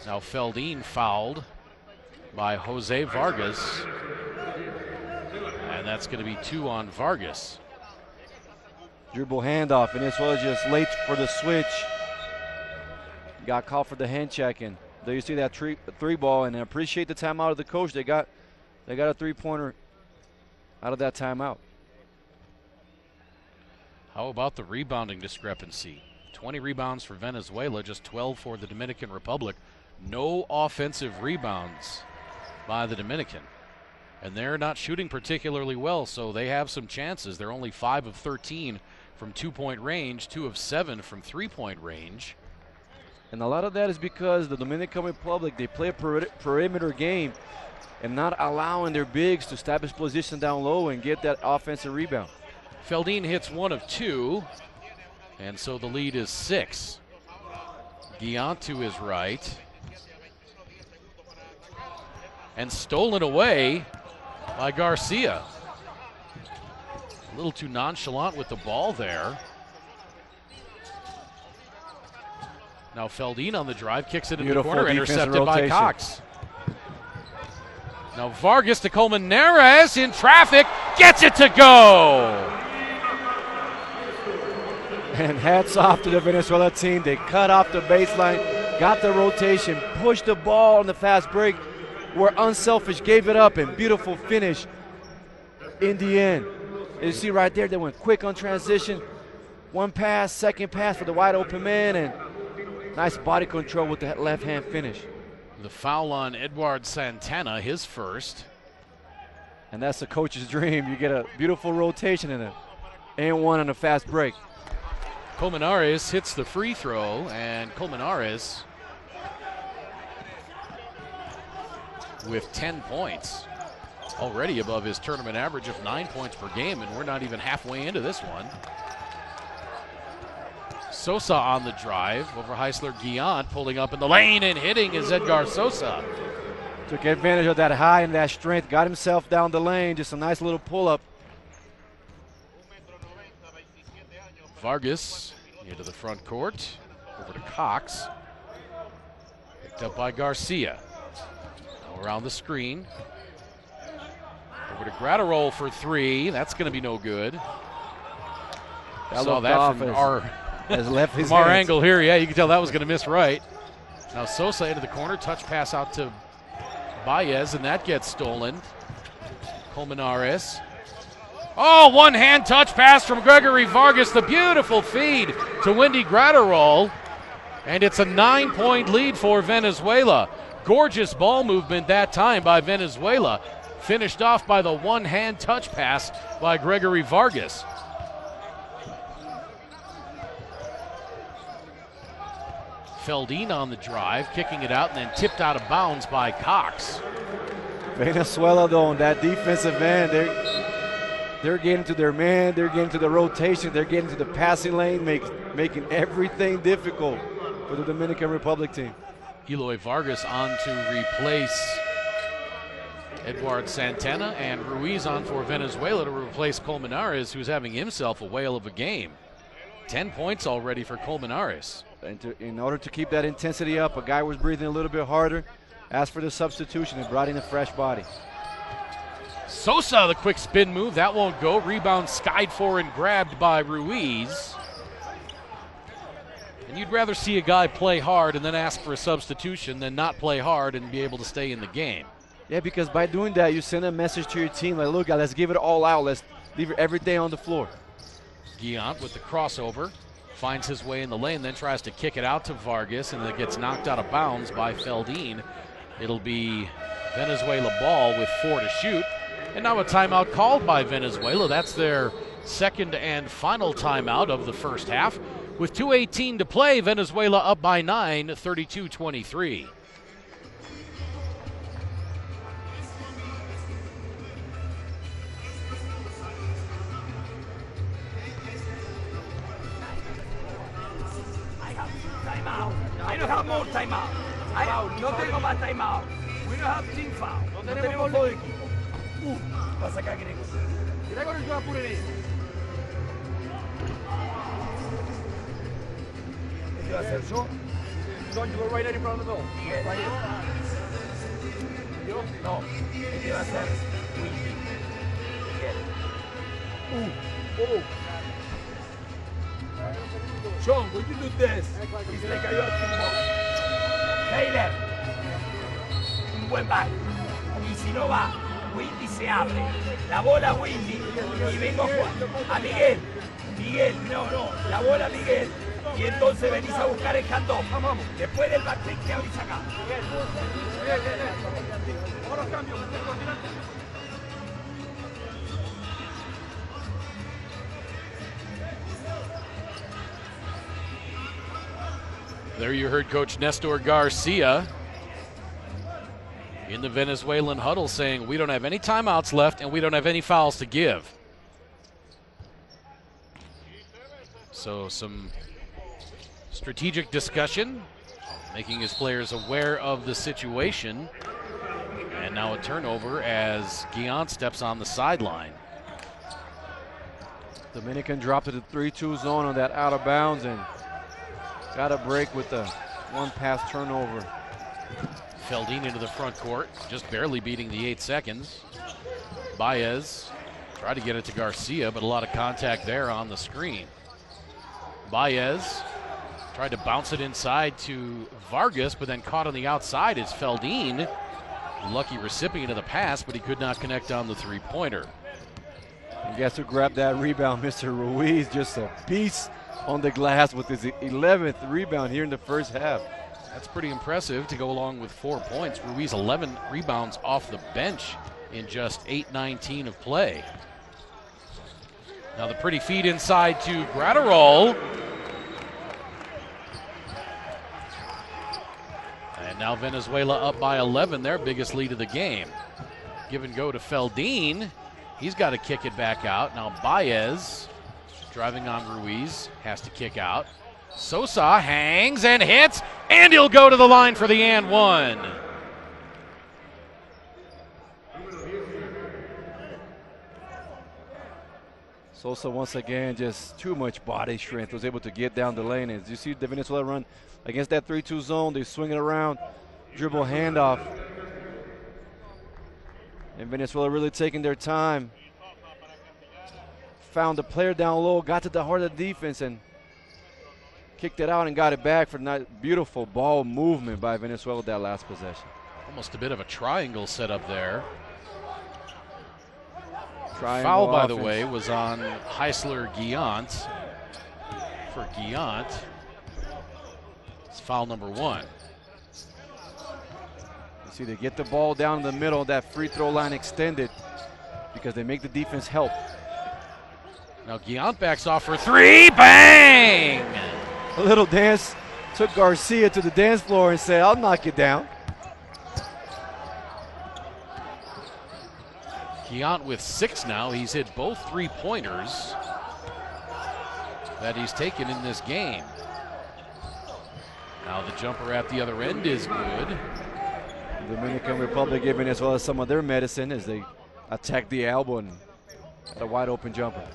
Now Feldin fouled by Jose Vargas, and that's going to be 2 on Vargas. Dribble handoff, and this was just late for the switch. Got called for the hand check, and there you see that three ball, and I appreciate the timeout of the coach. They got a 3-pointer out of that timeout. How about the rebounding discrepancy? 20 rebounds for Venezuela, just 12 for the Dominican Republic. No offensive rebounds by the Dominican. And they're not shooting particularly well, so they have some chances. They're only 5 of 13 from 2-point range, 2 of 7 from 3-point range. And a lot of that is because the Dominican Republic, they play a perimeter game and not allowing their bigs to establish position down low and get that offensive rebound. Feldin hits 1 of 2, and so the lead is 6. Guillant to his right. And stolen away by Garcia. A little too nonchalant with the ball there. Now Feldin on the drive, kicks it into the corner, intercepted by Cox. Now Vargas to Colmenares in traffic, gets it to go! And hats off to the Venezuela team. They cut off the baseline, got the rotation, pushed the ball on the fast break, were unselfish, gave it up, and beautiful finish in the end. You see right there, they went quick on transition. One pass, second pass for the wide open man, and nice body control with the left hand finish. The foul on Edward Santana, his first. And that's the coach's dream. You get a beautiful rotation and one on a fast break. Colmenares hits the free throw, and Colmenares with 10 points. Already above his tournament average of 9 points per game, and we're not even halfway into this one. Sosa on the drive over Heisler. Guillant pulling up in the lane and hitting is Edgar Sosa. Took advantage of that high and that strength, got himself down the lane, just a nice little pull-up. Vargas into the front court, over to Cox. Picked up by Garcia. Now around the screen. Over to Gratterol for 3. That's going to be no good. Saw that from our angle here. Yeah, you can tell that was going to miss right. Now Sosa into the corner, touch pass out to Baez, and that gets stolen. Colmenares. Oh, one-hand touch pass from Gregory Vargas. The beautiful feed to Wendy Gratterol. And it's a 9-point lead for Venezuela. Gorgeous ball movement that time by Venezuela. Finished off by the one-hand touch pass by Gregory Vargas. Feldin on the drive, kicking it out and then tipped out of bounds by Cox. Venezuela, though, on that defensive end, they're getting to their man, they're getting to the rotation, they're getting to the passing lane, making everything difficult for the Dominican Republic team. Eloy Vargas on to replace Edward Santana, and Ruiz on for Venezuela to replace Colmenares, who's having himself a whale of a game. 10 points already for Colmenares. In order to keep that intensity up, a guy was breathing a little bit harder, asked for the substitution, and brought in a fresh body. Sosa, the quick spin move, that won't go. Rebound skied for and grabbed by Ruiz. And you'd rather see a guy play hard and then ask for a substitution than not play hard and be able to stay in the game. Yeah, because by doing that, you send a message to your team like, look, guys, let's give it all out. Let's leave everything on the floor. Guillant with the crossover. Finds his way in the lane, then tries to kick it out to Vargas, and it gets knocked out of bounds by Feldin. It'll be Venezuela ball with 4 to shoot. And now a timeout called by Venezuela. That's their second and final timeout of the first half. With 2:18 to play, Venezuela up by 9, 32-23. I don't have more timeout. No tengo más timeout. We don't have team foul. No tenemos todo equipo. Pasa acá, Grego. Grego nos va a poner eso. ¿Qué va a hacer yo? Don't you go right in front of the goal. Miguel. Right ¿Yo? No. ¿Qué va a hacer? Miguel. John, when you do this, it's like a yacht box. Taylor, un buen baile. Y si no va, Windy se abre. La bola Windy y vengo a Miguel. Miguel, no, la bola Miguel. Y entonces venís a buscar el handoff. Después del backpick te abrís acá. Ahora cambio. There you heard Coach Nestor Garcia in the Venezuelan huddle saying, we don't have any timeouts left and we don't have any fouls to give. So some strategic discussion, making his players aware of the situation. And now a turnover as Guillant steps on the sideline. Dominican dropped to the 3-2 zone on that out of bounds and got a break with the one pass turnover. Feldine into the front court, just barely beating the 8 seconds. Baez tried to get it to Garcia, but a lot of contact there on the screen. Baez tried to bounce it inside to Vargas, but then caught on the outside is Feldine. Lucky recipient of the pass, but he could not connect on the three-pointer. And guess who grabbed that rebound? Mr. Ruiz, just a beast on the glass with his 11th rebound here in the first half. That's pretty impressive to go along with 4 points. Ruiz 11 rebounds off the bench in just 8:19 of play. Now the pretty feed inside to Gratterall. And now Venezuela up by 11, their biggest lead of the game. Give and go to Feldine. He's got to kick it back out. Now Baez driving on Ruiz, has to kick out. Sosa hangs and hits, and he'll go to the line for the and one. Sosa once again, just too much body strength, was able to get down the lane. As you see the Venezuela run against that 3-2 zone, they swing it around, dribble handoff. And Venezuela really taking their time. Found the player down low, got to the heart of the defense, and kicked it out and got it back for that beautiful ball movement by Venezuela that last possession. Almost a bit of a triangle set up there. Triangle Foul, by offense. the way, was on Heisler Guillant. For Guillant, it's foul number 1. You see, they get the ball down in the middle, that free throw line extended because they make the defense help. Now Guillant backs off for 3, bang! A little dance took Garcia to the dance floor and said, I'll knock you down. Guillant with 6 now. He's hit both 3-pointers that he's taken in this game. Now the jumper at the other end is good. Dominican Republic giving as well as some of their medicine as they attack the elbow and a wide open jumper.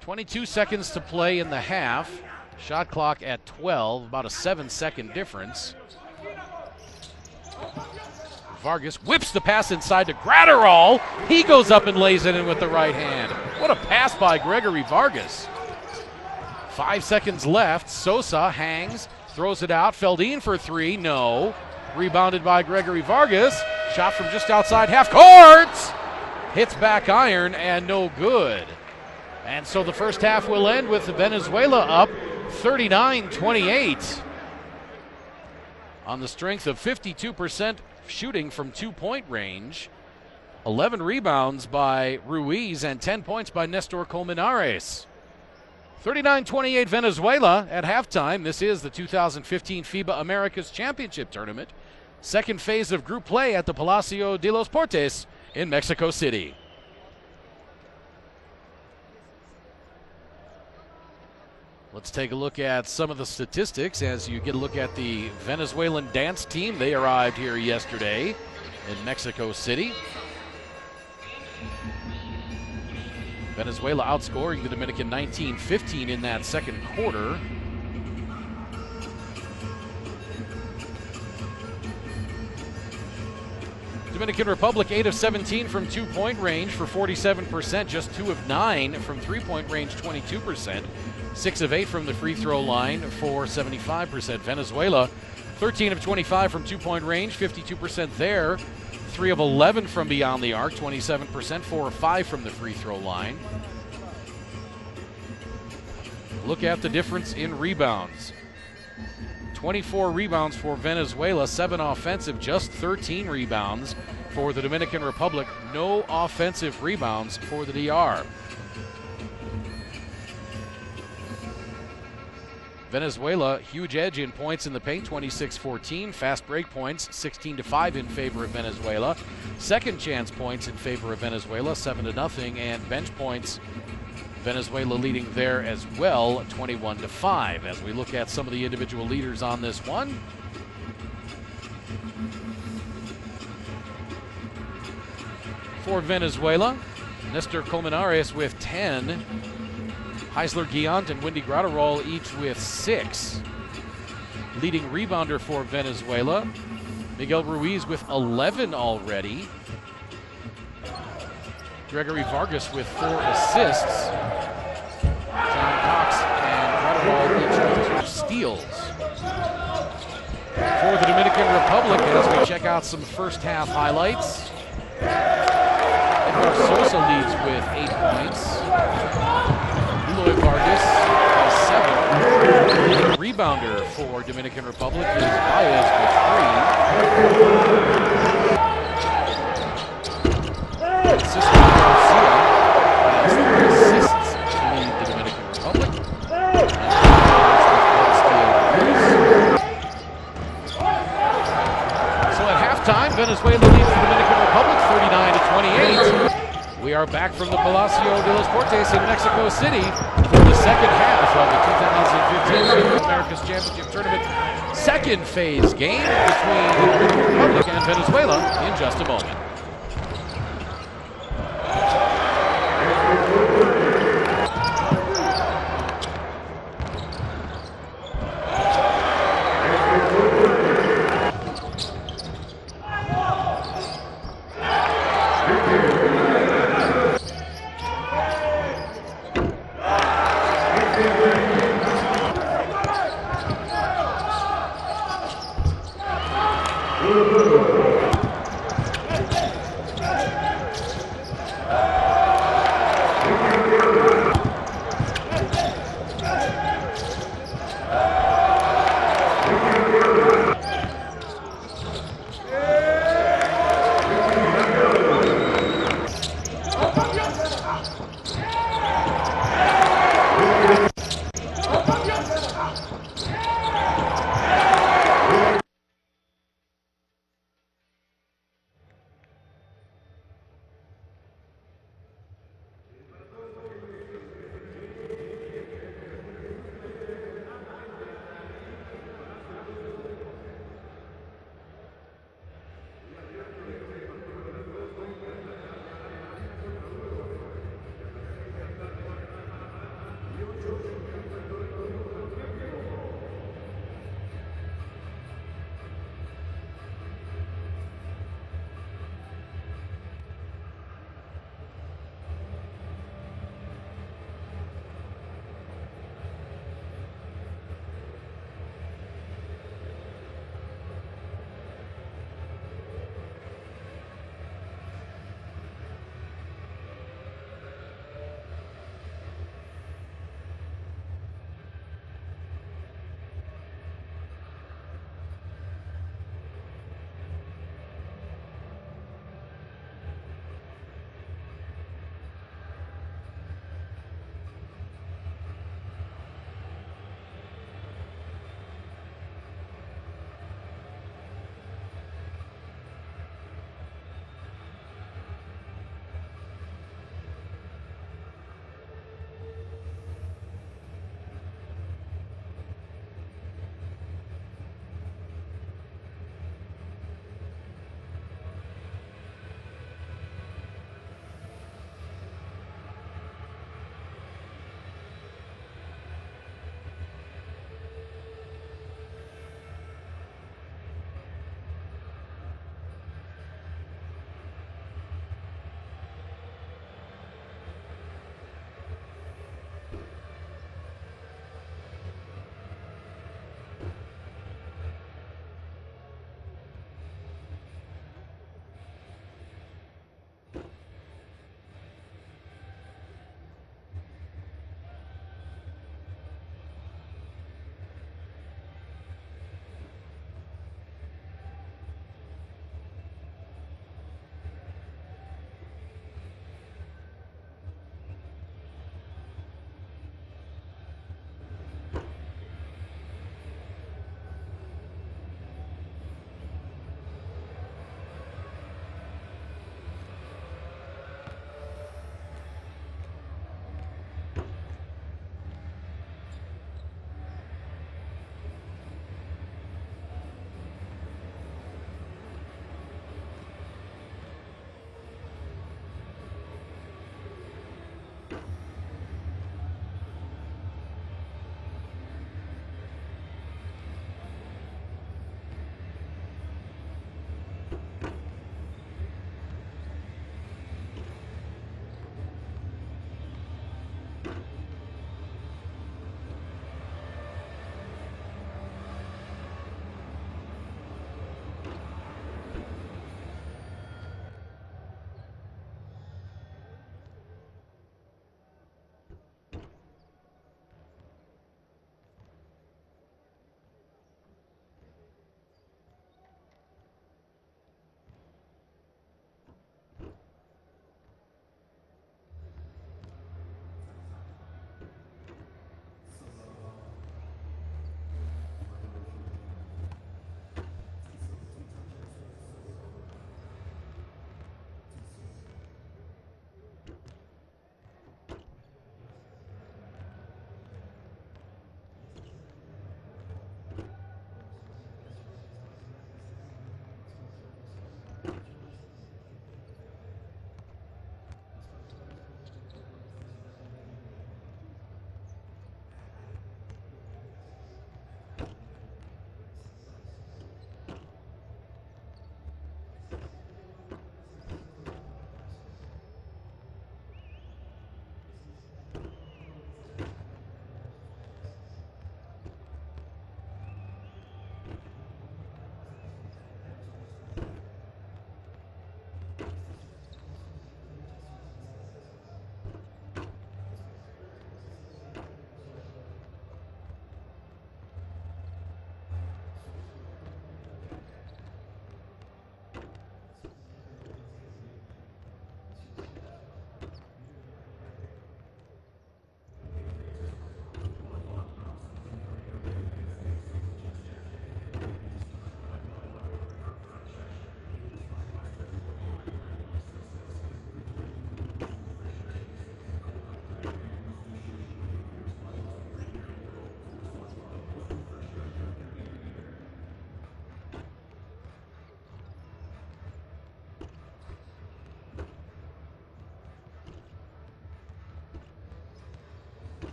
22 seconds to play in the half. Shot clock at 12, about a 7-second difference. Vargas whips the pass inside to Gratterall. He goes up and lays it in with the right hand. What a pass by Gregory Vargas. 5 seconds left. Sosa hangs, throws it out. Feldine for 3, no. Rebounded by Gregory Vargas. Shot from just outside half court. Hits back iron and no good. And so the first half will end with Venezuela up 39-28 on the strength of 52% shooting from 2-point range. 11 rebounds by Ruiz and 10 points by Nestor Colmenares. 39-28 Venezuela at halftime. This is the 2015 FIBA Americas Championship Tournament. Second phase of group play at the Palacio de los Portes in Mexico City. Let's take a look at some of the statistics as you get a look at the Venezuelan dance team. They arrived here yesterday in Mexico City. Venezuela outscoring the Dominican 19-15 in that second quarter. Dominican Republic 8 of 17 from 2-point range for 47%, just 2 of 9 from 3-point range, 22%. 6 of 8 from the free throw line for 75%. Venezuela, 13 of 25 from 2-point range, 52% there. 3 of 11 from beyond the arc, 27%. 4 of 5 from the free throw line. Look at the difference in rebounds. 24 rebounds for Venezuela, 7 offensive, just 13 rebounds for the Dominican Republic. No offensive rebounds for the DR. Venezuela, huge edge in points in the paint, 26-14. Fast break points, 16-5 in favor of Venezuela. Second chance points in favor of Venezuela, 7-0. And bench points, Venezuela leading there as well, 21-5. As we look at some of the individual leaders on this one. For Venezuela, Nestor Colmenares with 10. Heisler Guillant and Wendy Graterol each with 6. Leading rebounder for Venezuela, Miguel Ruiz with 11 already. Gregory Vargas with 4 assists. John Cox and Graterol each with 2 steals. For the Dominican Republic, as we check out some first half highlights, Edgar Sosa leads with 8 points. Eloy Vargas has 7. Leading rebounder for Dominican Republic is Baez with 3. Francisco Garcia has 3 assists to lead the Dominican Republic. So at halftime, Venezuela leads the Dominican Republic 39-28. We are back from the Palacio de los Deportes in Mexico City for the second half of the 2015 FIBA Americas Championship Tournament second phase game between the Dominican Republic and Venezuela in just a moment.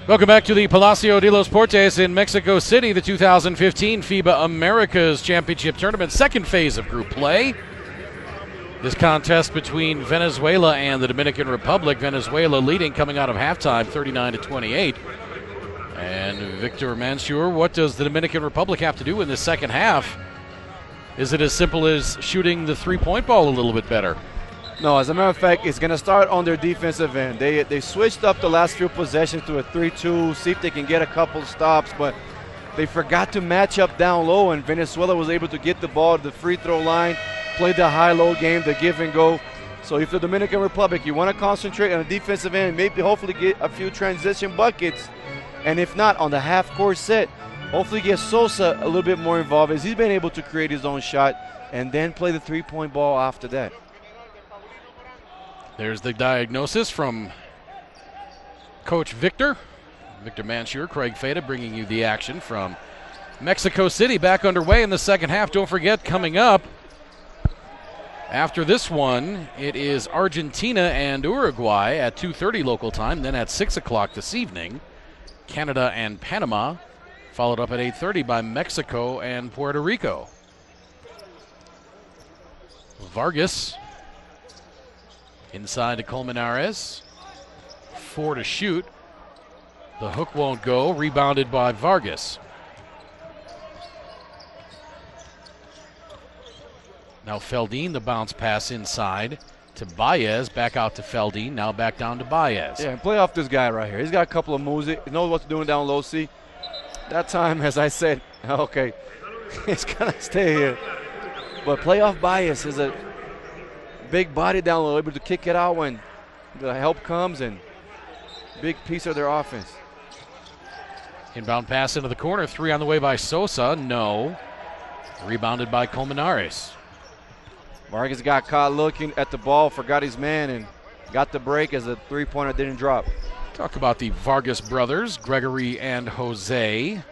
Welcome back to the Palacio de los Portes in Mexico City, the 2015 FIBA Americas Championship Tournament, second phase of group play. This contest between Venezuela and the Dominican Republic. Venezuela leading coming out of halftime, 39-28. And Victor Mansur, what does the Dominican Republic have to do in the second half? Is it as simple as shooting the three-point ball a little bit better? No, as a matter of fact, it's going to start on their defensive end. They switched up the last few possessions to a 3-2, see if they can get a couple stops, but they forgot to match up down low, and Venezuela was able to get the ball to the free throw line, play the high-low game, the give and go. So if the Dominican Republic, you want to concentrate on the defensive end, maybe hopefully get a few transition buckets, and if not, on the half-court set, hopefully get Sosa a little bit more involved as he's been able to create his own shot and then play the three-point ball after that. There's the diagnosis from Coach Victor Mansur. Craig Fada bringing you the action from Mexico City, back underway in the second half. Don't forget, coming up after this one, it is Argentina and Uruguay at 2:30 local time. Then at 6 o'clock this evening, Canada and Panama, followed up at 8:30 by Mexico and Puerto Rico. Vargas inside to Colmenares. 4 to shoot. The hook won't go. Rebounded by Vargas. Now Feldin, the bounce pass inside to Baez. Back out to Feldin. Now back down to Baez. Yeah, and play off this guy right here. He's got a couple of moves. He knows what to do down low. See, that time, as I said, okay, he's going to stay here. But play off Baez is a big body down low, able to kick it out when the help comes, and big piece of their offense. Inbound pass into the corner. 3 on the way by Sosa. No. Rebounded by Colmenares. Vargas got caught looking at the ball, forgot his man, and got the break as the three-pointer didn't drop. Talk about the Vargas brothers, Gregory and Jose.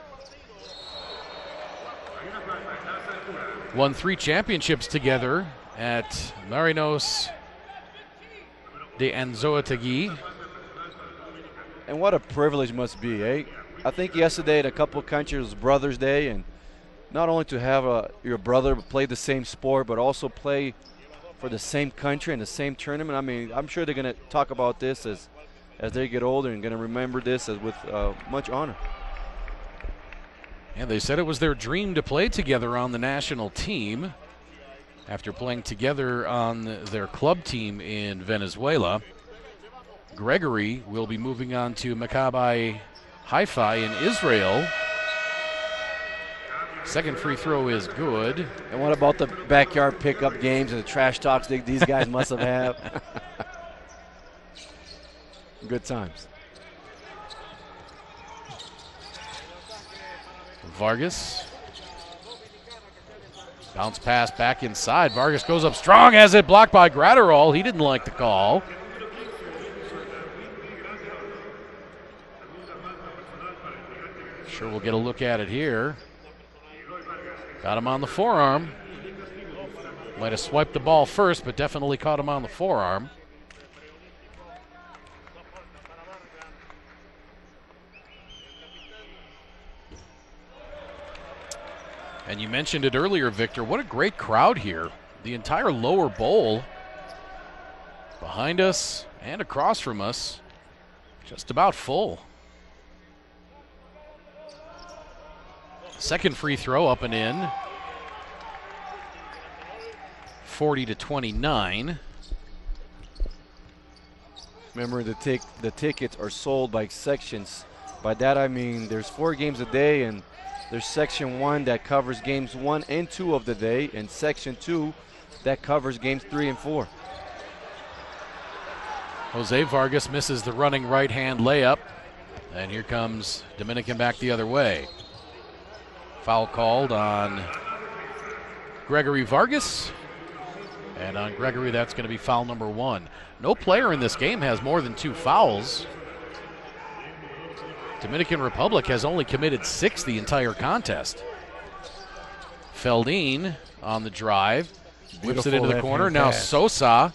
Won 3 championships together at Marinos de Anzoátegui. And what a privilege must be, eh? I think yesterday at a couple of countries was Brothers' Day, and not only to have your brother play the same sport, but also play for the same country in the same tournament. I mean, I'm sure they're going to talk about this as they get older and going to remember this as with much honor. And they said it was their dream to play together on the national team after playing together on their club team in Venezuela. Gregory will be moving on to Maccabi Haifa in Israel. Second free throw is good. And what about the backyard pickup games and the trash talks these guys must have had? Good times. Vargas. Bounce pass back inside. Vargas goes up strong, has it blocked by Gratterall. He didn't like the call. Sure, we'll get a look at it here. Got him on the forearm. Might have swiped the ball first, but definitely caught him on the forearm. And you mentioned it earlier, Victor. What a great crowd here. The entire lower bowl behind us and across from us, just about full. Second free throw up and in. 40-29. Remember, the tickets are sold by sections. By that I mean there's 4 games a day, and there's section 1 that covers games 1 and 2 of the day, and section 2 that covers games 3 and 4. Jose Vargas misses the running right-hand layup, and here comes Dominican back the other way. Foul called on Gregory Vargas, and on Gregory that's going to be foul number 1. No player in this game has more than 2 fouls. Dominican Republic has only committed 6 the entire contest. Feldin on the drive, whips it into the corner. Now Sosa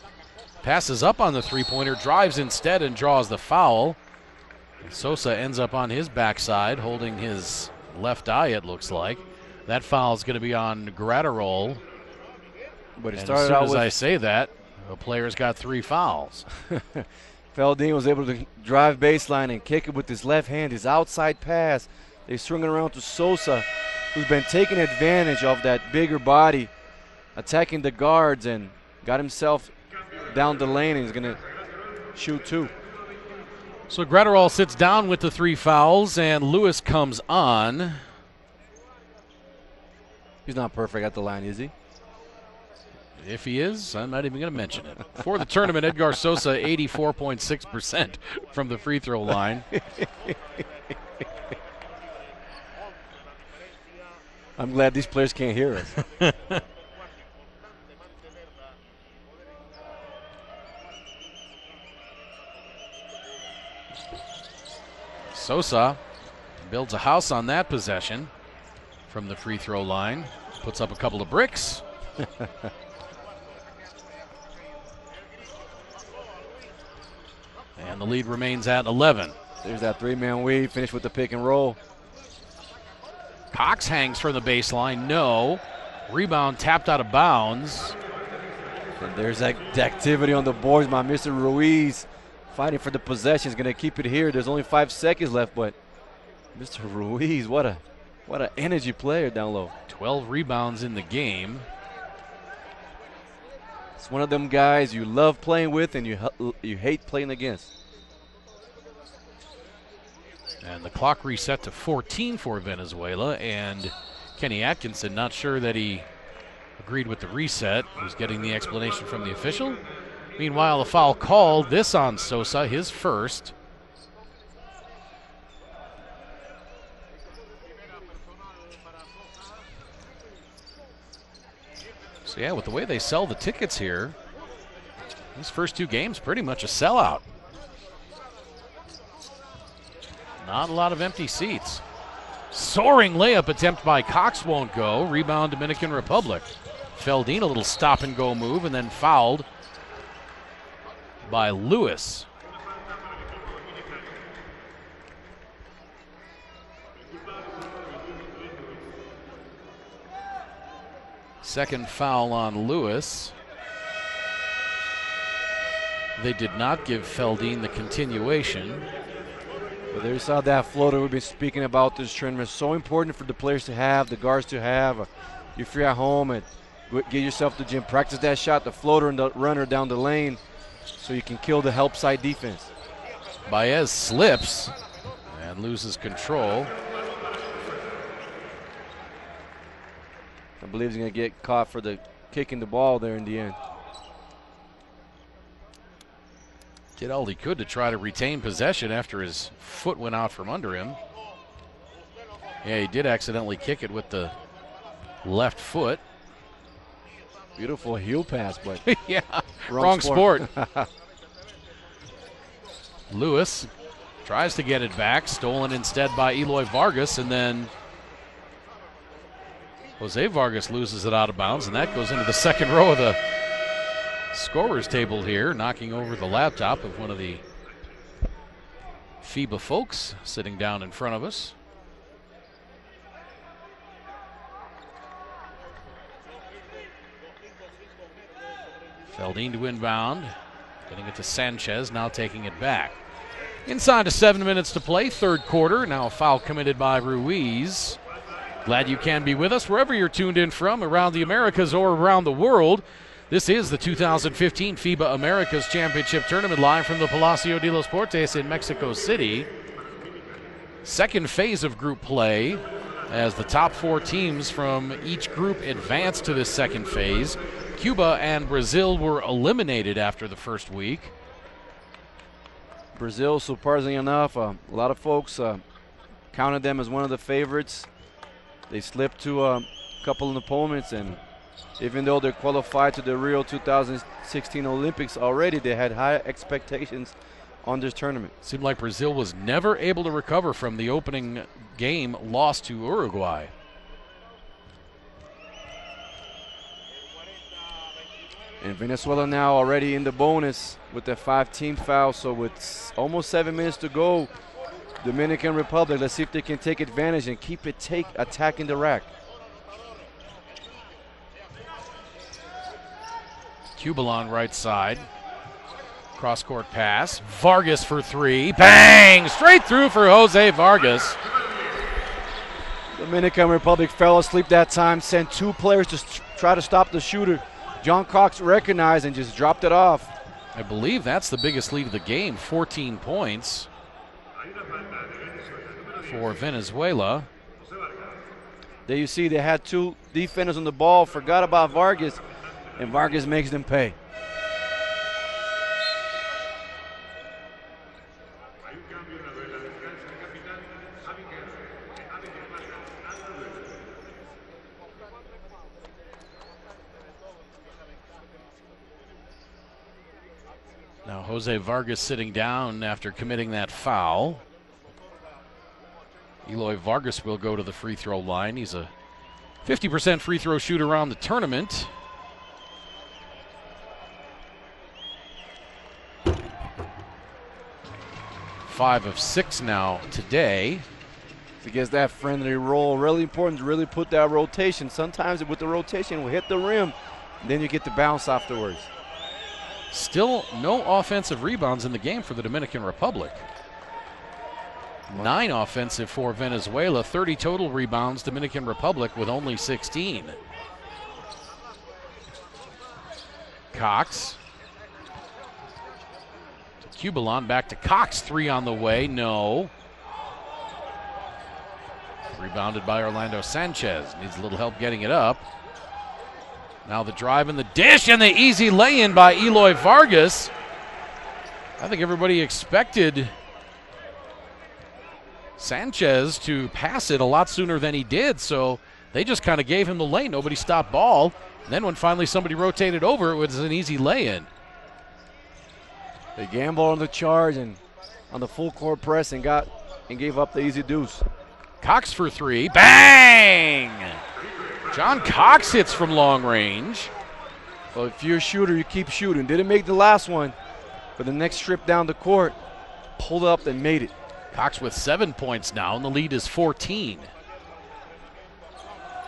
passes up on the three-pointer, drives instead and draws the foul. Sosa ends up on his backside, holding his left eye, it looks like. That foul is going to be on Gratterol. But it And started as soon out as with I say that, the player's got 3 fouls. Feldin was able to drive baseline and kick it with his left hand, his outside pass. They swung it around to Sosa, who's been taking advantage of that bigger body, attacking the guards, and got himself down the lane, and he's going to shoot 2. So Gratterol sits down with the 3 fouls, and Lewis comes on. He's not perfect at the line, is he? If he is, I'm not even going to mention it. For the tournament, Edgar Sosa, 84.6% from the free throw line. I'm glad these players can't hear us. Sosa builds a house on that possession from the free throw line. Puts up a couple of bricks. And the lead remains at 11. There's that 3-man weave, finished with the pick and roll. Cox hangs from the baseline, no. Rebound tapped out of bounds. And there's that activity on the boards by Mr. Ruiz. Fighting for the possession, is going to keep it here. There's only 5 seconds left, but Mr. Ruiz, what an energy player down low. 12 rebounds in the game. It's one of them guys you love playing with and you hate playing against. And the clock reset to 14 for Venezuela, and Kenny Atkinson not sure that he agreed with the reset. He's getting the explanation from the official. Meanwhile, a foul called, this on Sosa, his first. So yeah, with the way they sell the tickets here, these first 2 games pretty much a sellout. Not a lot of empty seats. Soaring layup attempt by Cox won't go. Rebound Dominican Republic. Feldin, a little stop and go move, and then fouled by Lewis. Second foul on Lewis. They did not give Feldin the continuation. But there you saw that floater we've been speaking about this tournament. So important for the players to have, the guards to have. If you're at home and get yourself to the gym, practice that shot, the floater and the runner down the lane, so you can kill the help side defense. Baez slips and loses control. I believe he's going to get caught for the kicking the ball there in the end. Did all he could to try to retain possession after his foot went out from under him. Yeah, he did accidentally kick it with the left foot. Beautiful heel pass, but yeah, wrong sport. sport. Lewis tries to get it back, stolen instead by Eloy Vargas, and then Jose Vargas loses it out of bounds, and that goes into the second row of the scorer's table here, knocking over the laptop of one of the FIBA folks sitting down in front of us. Feldin to inbound, getting it to Sanchez, now taking it back. Inside of 7 minutes to play, third quarter. Now a foul committed by Ruiz. Glad you can be with us wherever you're tuned in from, around the Americas or around the world. This is the 2015 FIBA Americas Championship Tournament, live from the Palacio de los Portes in Mexico City. Second phase of group play, as the top 4 teams from each group advance to this second phase. Cuba and Brazil were eliminated after the first week. Brazil, surprisingly enough, a lot of folks counted them as one of the favorites. They slipped to a couple of opponents, and even though they're qualified to the Rio 2016 Olympics already, they had high expectations on this tournament. Seemed like Brazil was never able to recover from the opening game loss to Uruguay. And Venezuela now already in the bonus with the 5-team foul, so with almost 7 minutes to go, Dominican Republic, let's see if they can take advantage and keep it attacking the rack. Cubalon right side. Cross-court pass. Vargas for three. Bang! Straight through for Jose Vargas. Dominican Republic fell asleep that time, sent two players to try to stop the shooter. John Cox recognized and just dropped it off. I believe that's the biggest lead of the game, 14 points for Venezuela. There you see they had two defenders on the ball, forgot about Vargas, and Vargas makes them pay. Now Jose Vargas sitting down after committing that foul. Eloy Vargas will go to the free throw line. He's a 50% free throw shooter on the tournament. Five of 6 now today. To get that friendly roll, really important to really put that rotation. Sometimes with the rotation, we'll hit the rim, then you get the bounce afterwards. Still no offensive rebounds in the game for the Dominican Republic. 9 offensive for Venezuela, 30 total rebounds, Dominican Republic with only 16. Cox. To Cubalon, back to Cox, 3 on the way, no. Rebounded by Orlando Sanchez, needs a little help getting it up. Now the drive and the dish and the easy lay-in by Eloy Vargas. I think everybody expected Sanchez to pass it a lot sooner than he did, so they just kind of gave him the lane. Nobody stopped ball. And then when finally somebody rotated over, it was an easy lay-in. They gambled on the charge and on the full court press and gave up the easy deuce. Cox for 3. Bang! John Cox hits from long range. Well, if you're a shooter, you keep shooting. Didn't make the last one, but the next trip down the court, pulled up and made it. Cox with 7 points now, and the lead is 14.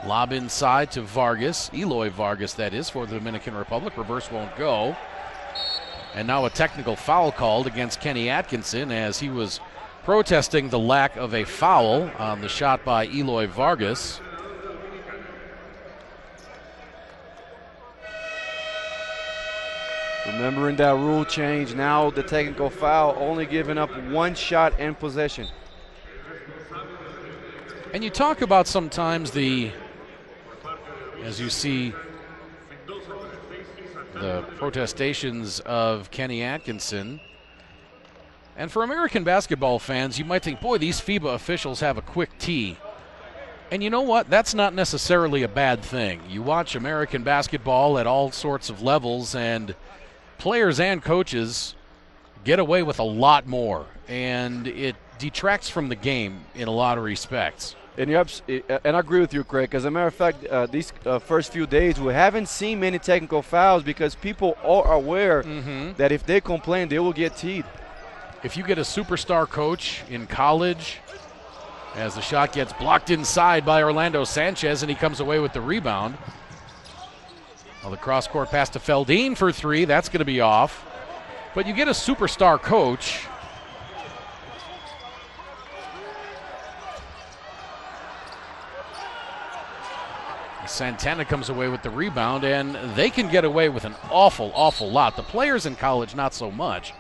Lob inside to Vargas, Eloy Vargas that is, for the Dominican Republic. Reverse won't go. And now a technical foul called against Kenny Atkinson as he was protesting the lack of a foul on the shot by Eloy Vargas. Remembering that rule change, now the technical foul, only giving up 1 shot and possession. And you talk about sometimes as you see the protestations of Kenny Atkinson. And for American basketball fans, you might think, boy, these FIBA officials have a quick tee. And you know what? That's not necessarily a bad thing. You watch American basketball at all sorts of levels, and players and coaches get away with a lot more, and it detracts from the game in a lot of respects. And I agree with you, Craig. As a matter of fact, these first few days, we haven't seen many technical fouls because people are aware that if they complain, they will get teed. If you get a superstar coach in college, as the shot gets blocked inside by Orlando Sanchez and he comes away with the rebound. Well, the cross-court pass to Feldine for 3. That's going to be off. But you get a superstar coach. Santana comes away with the rebound, and they can get away with an awful lot. The players in college, not so much.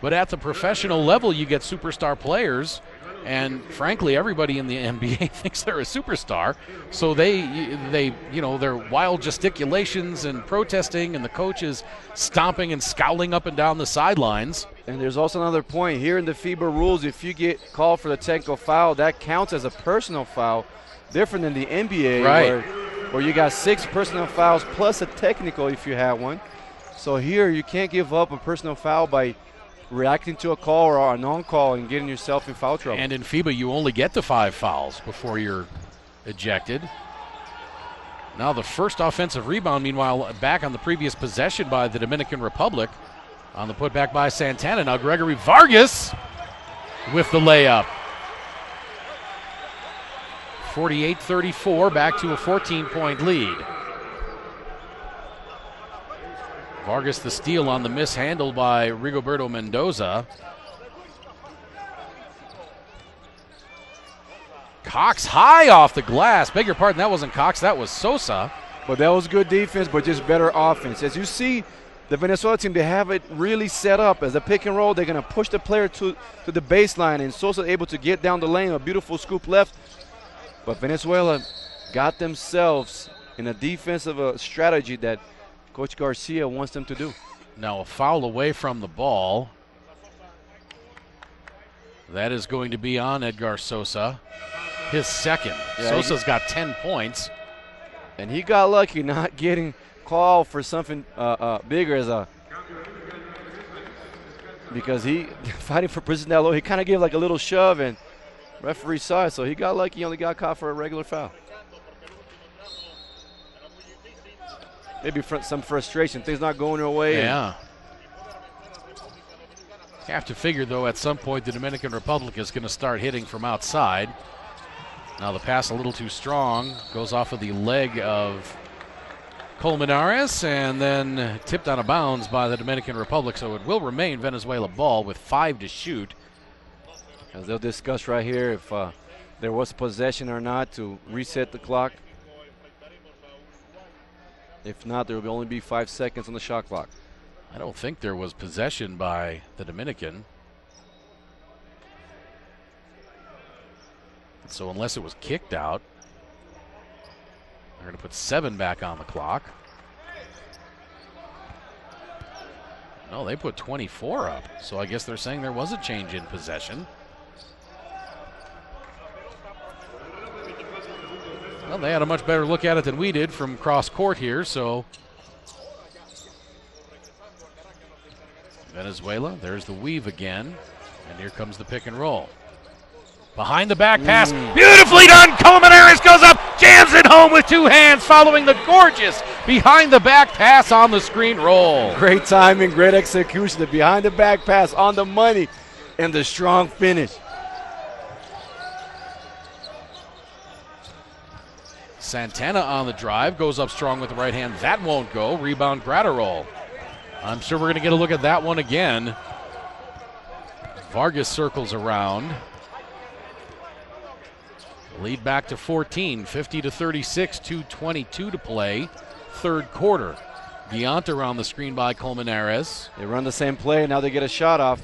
But at the professional level, you get superstar players, and frankly, everybody in the NBA thinks they're a superstar. So they, their wild gesticulations and protesting, and the coaches stomping and scowling up and down the sidelines. And there's also another point here in the FIBA rules. If you get called for the technical foul, that counts as a personal foul, different than the NBA, right, where you got 6 personal fouls plus a technical if you have one. So here you can't give up a personal foul by reacting to a call or a non-call and getting yourself in foul trouble. And in FIBA, you only get to 5 fouls before you're ejected. Now the first offensive rebound, meanwhile, back on the previous possession by the Dominican Republic on the putback by Santana. Now Gregory Vargas with the layup. 48-34, back to a 14-point lead. Vargas the steal on the mishandle by Rigoberto Mendoza. Cox high off the glass. Beg your pardon, that wasn't Cox, that was Sosa. But that was good defense, but just better offense. As you see, the Venezuela team, they have it really set up. As a pick and roll, they're going to push the player to the baseline, and Sosa able to get down the lane, a beautiful scoop left. But Venezuela got themselves in a defensive strategy that Coach Garcia wants them to do. Now a foul away from the ball. That is going to be on Edgar Sosa, his second. Yeah, Sosa's got 10 points. And he got lucky not getting called for something bigger because he fighting for position down low. He kind of gave like a little shove, and referee saw it, so he got lucky. He only got caught for a regular foul. Maybe some frustration, things not going their way. Yeah. Have to figure, though, at some point the Dominican Republic is going to start hitting from outside. Now the pass a little too strong, goes off of the leg of Colmenares and then tipped out of bounds by the Dominican Republic, so it will remain Venezuela ball with 5 to shoot. As they'll discuss right here if there was possession or not to reset the clock. If not, there will only be 5 seconds on the shot clock. I don't think there was possession by the Dominican. So unless it was kicked out, they're going to put 7 back on the clock. No, they put 24 up. So I guess they're saying there was a change in possession. Well, they had a much better look at it than we did from cross court here, so Venezuela, there's the weave again, and here comes the pick and roll. Behind the back pass, beautifully done. Colmenares goes up, jams it home with 2 hands, following the gorgeous behind the back pass on the screen roll. Great timing, great execution. The behind the back pass on the money, and the strong finish. Santana on the drive, goes up strong with the right hand. That won't go. Rebound, Gratterol. I'm sure we're going to get a look at that one again. Vargas circles around. Lead back to 14, 50-36, 2:22 to play. Third quarter. Gianta around the screen by Colmenares. They run the same play, now they get a shot off.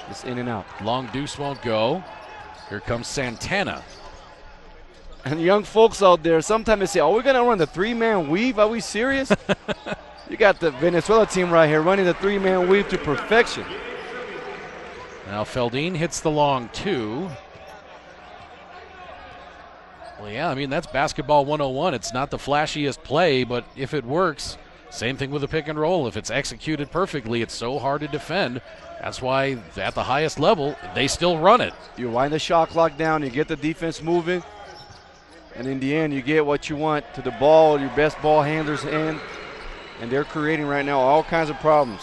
It's in and out. Long deuce won't go. Here comes Santana. And young folks out there, sometimes they say, oh, we're going to run the 3-man weave? Are we serious? You got the Venezuela team right here running the 3-man weave to perfection. Now Feldine hits the long 2. Well, yeah, I mean, that's basketball 101. It's not the flashiest play, but if it works, same thing with the pick and roll. If it's executed perfectly, it's so hard to defend. That's why at the highest level, they still run it. You wind the shot clock down, you get the defense moving, and in the end, you get what you want to the ball, your best ball handlers in, and they're creating right now all kinds of problems.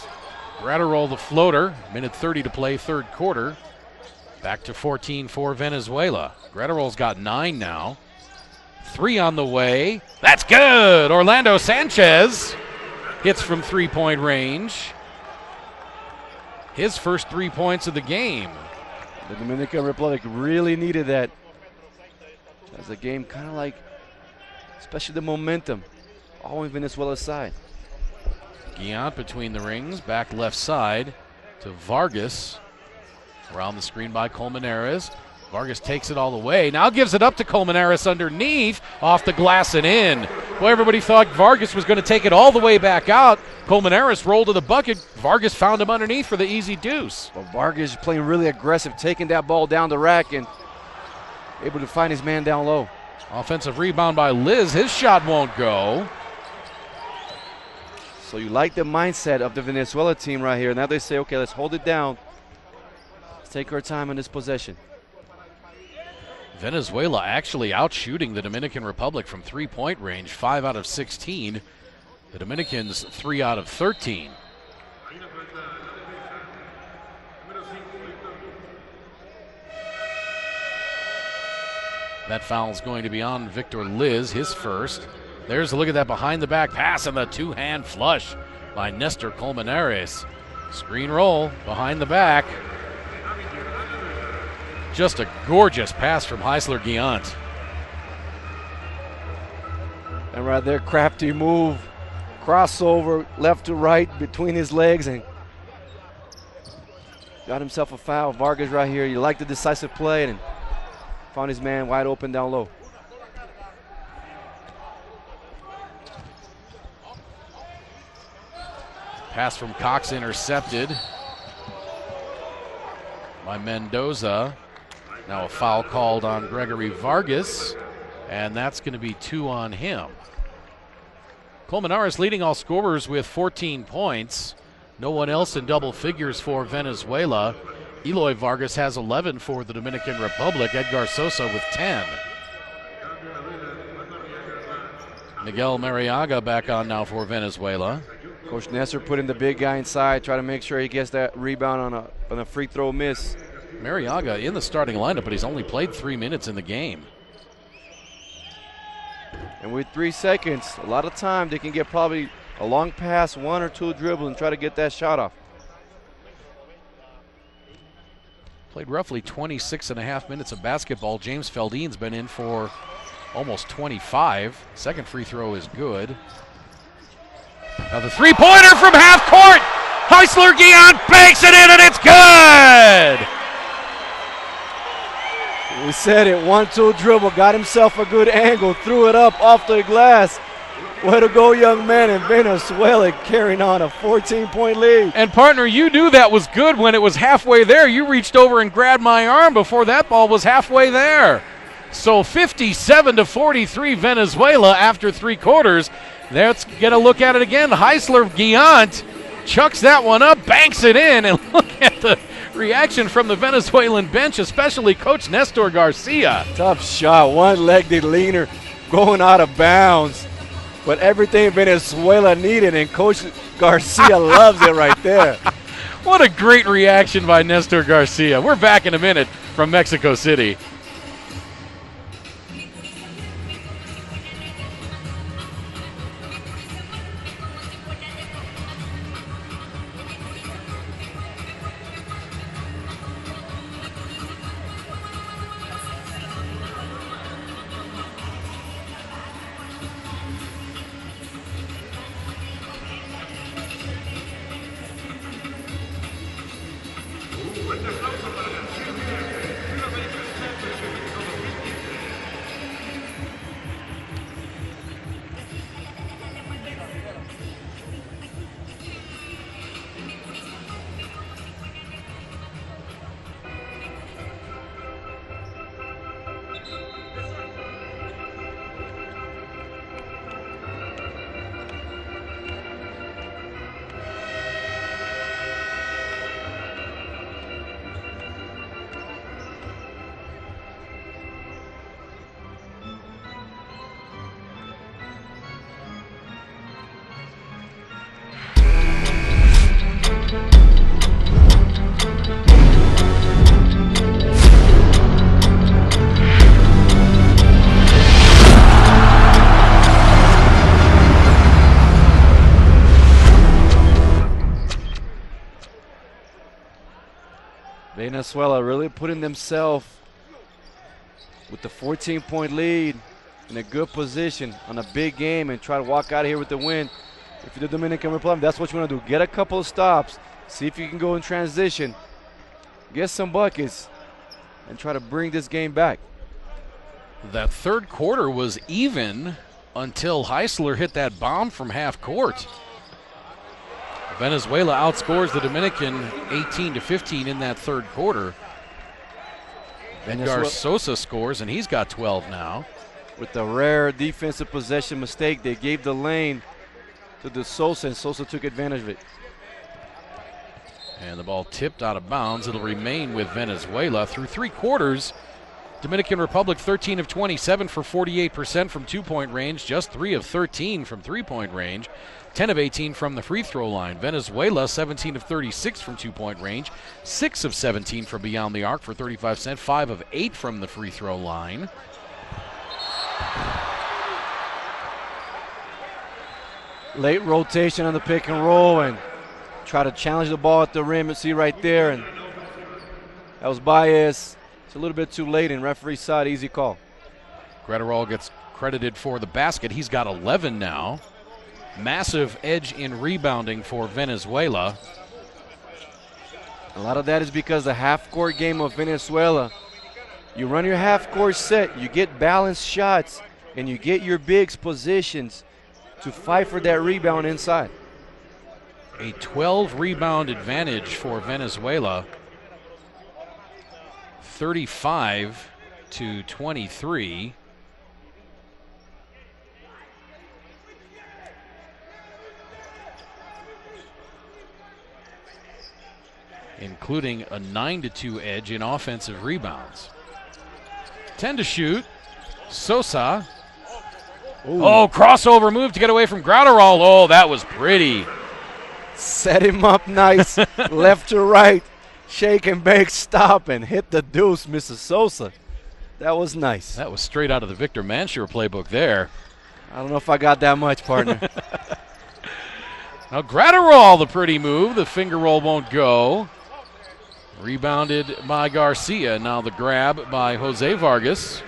Gratterol the floater, minute 30 to play, third quarter. Back to 14 for Venezuela. Gratterol's got 9 now. 3 on the way. That's good. Orlando Sanchez hits from 3-point range. His first 3 points of the game. The Dominican Republic really needed that. As the game kind of like, especially the momentum, all on Venezuela's side. Guillant between the rings, back left side to Vargas. Around the screen by Colmenares. Vargas takes it all the way. Now gives it up to Colmenares underneath, off the glass and in. Well, everybody thought Vargas was going to take it all the way back out. Colmenares rolled to the bucket. Vargas found him underneath for the easy deuce. Well, Vargas is playing really aggressive, taking that ball down the rack and able to find his man down low. Offensive rebound by Liz. His shot won't go. So you like the mindset of the Venezuela team right here. Now they say, okay, let's hold it down. Let's take our time on this possession. Venezuela actually outshooting the Dominican Republic from 3-point range, 5 out of 16. The Dominicans 3 out of 13. That foul's going to be on Victor Liz, his first. There's a look at that behind-the-back pass and the two-hand flush by Nestor Colmenares. Screen roll behind the back. Just a gorgeous pass from Heisler Giant. And right there, crafty move. Crossover left to right between his legs and got himself a foul. Vargas right here. You like the decisive play and found his man wide open down low. Pass from Cox intercepted by Mendoza. Now a foul called on Gregory Vargas, and that's going to be 2 on him. Colmenares leading all scorers with 14 points. No one else in double figures for Venezuela. Eloy Vargas has 11 for the Dominican Republic. Edgar Sosa with 10. Miguel Mariaga back on now for Venezuela. Coach Nestor putting the big guy inside, try to make sure he gets that rebound on a free throw miss. Mariaga in the starting lineup, but he's only played 3 minutes in the game. And with 3 seconds, a lot of time, they can get probably a long pass, 1 or 2 dribble, and try to get that shot off. Played roughly 26.5 minutes of basketball. James Feldine's been in for almost 25. Second free throw is good. Now the three-pointer from half court. Heisler Giant banks it in, and it's good. We said it, 1-2 dribble, got himself a good angle, threw it up off the glass. Way to go, young man, in Venezuela carrying on a 14-point lead. And partner, you knew that was good when it was halfway there. You reached over and grabbed my arm before that ball was halfway there. So 57-43 Venezuela after 3 quarters. Let's get a look at it again. Heisler Giant chucks that one up, banks it in, and look at the reaction from the Venezuelan bench, especially Coach Nestor Garcia. Tough shot, one-legged leaner going out of bounds. But everything Venezuela needed, and Coach Garcia loves it right there. What a great reaction by Nestor Garcia. We're back in a minute from Mexico City. Venezuela really putting themselves with the 14-point lead in a good position on a big game and try to walk out of here with the win. If you're the Dominican Republic, that's what you want to do. Get a couple of stops, see if you can go in transition, get some buckets, and try to bring this game back. That third quarter was even until Heisler hit that bomb from half court. Venezuela outscores the Dominican 18-15 in that third quarter. Edgar Sosa scores, and he's got 12 now. With the rare defensive possession mistake, they gave the lane to the Sosa, and Sosa took advantage of it. And the ball tipped out of bounds. It'll remain with Venezuela through 3 quarters. Dominican Republic 13 of 27 for 48% from 2-point range, just 3 of 13 from 3-point range, 10 of 18 from the free throw line. Venezuela 17 of 36 from 2-point range, 6 of 17 from beyond the arc for 35%, 5 of 8 from the free throw line. Late rotation on the pick and roll and try to challenge the ball at the rim. And see right there. And that was Baez. It's a little bit too late, and referee saw it. Easy call. Gratterall gets credited for the basket. He's got 11 now. Massive edge in rebounding for Venezuela. A lot of that is because the half-court game of Venezuela, you run your half-court set, you get balanced shots, and you get your bigs positions to fight for that rebound inside. A 12-rebound advantage for Venezuela. 35-23. Including a 9-2 edge in offensive rebounds. 10 to shoot. Sosa. Ooh. Oh, crossover move to get away from Gratterall. Oh, that was pretty. Set him up nice, left to right, shake and bake, stop, and hit the deuce, Mrs. Sosa. That was nice. That was straight out of the Victor Mansure playbook there. I don't know if I got that much, partner. Now Gratterall, the pretty move. The finger roll won't go. Rebounded by Garcia. Now the grab by Jose Vargas.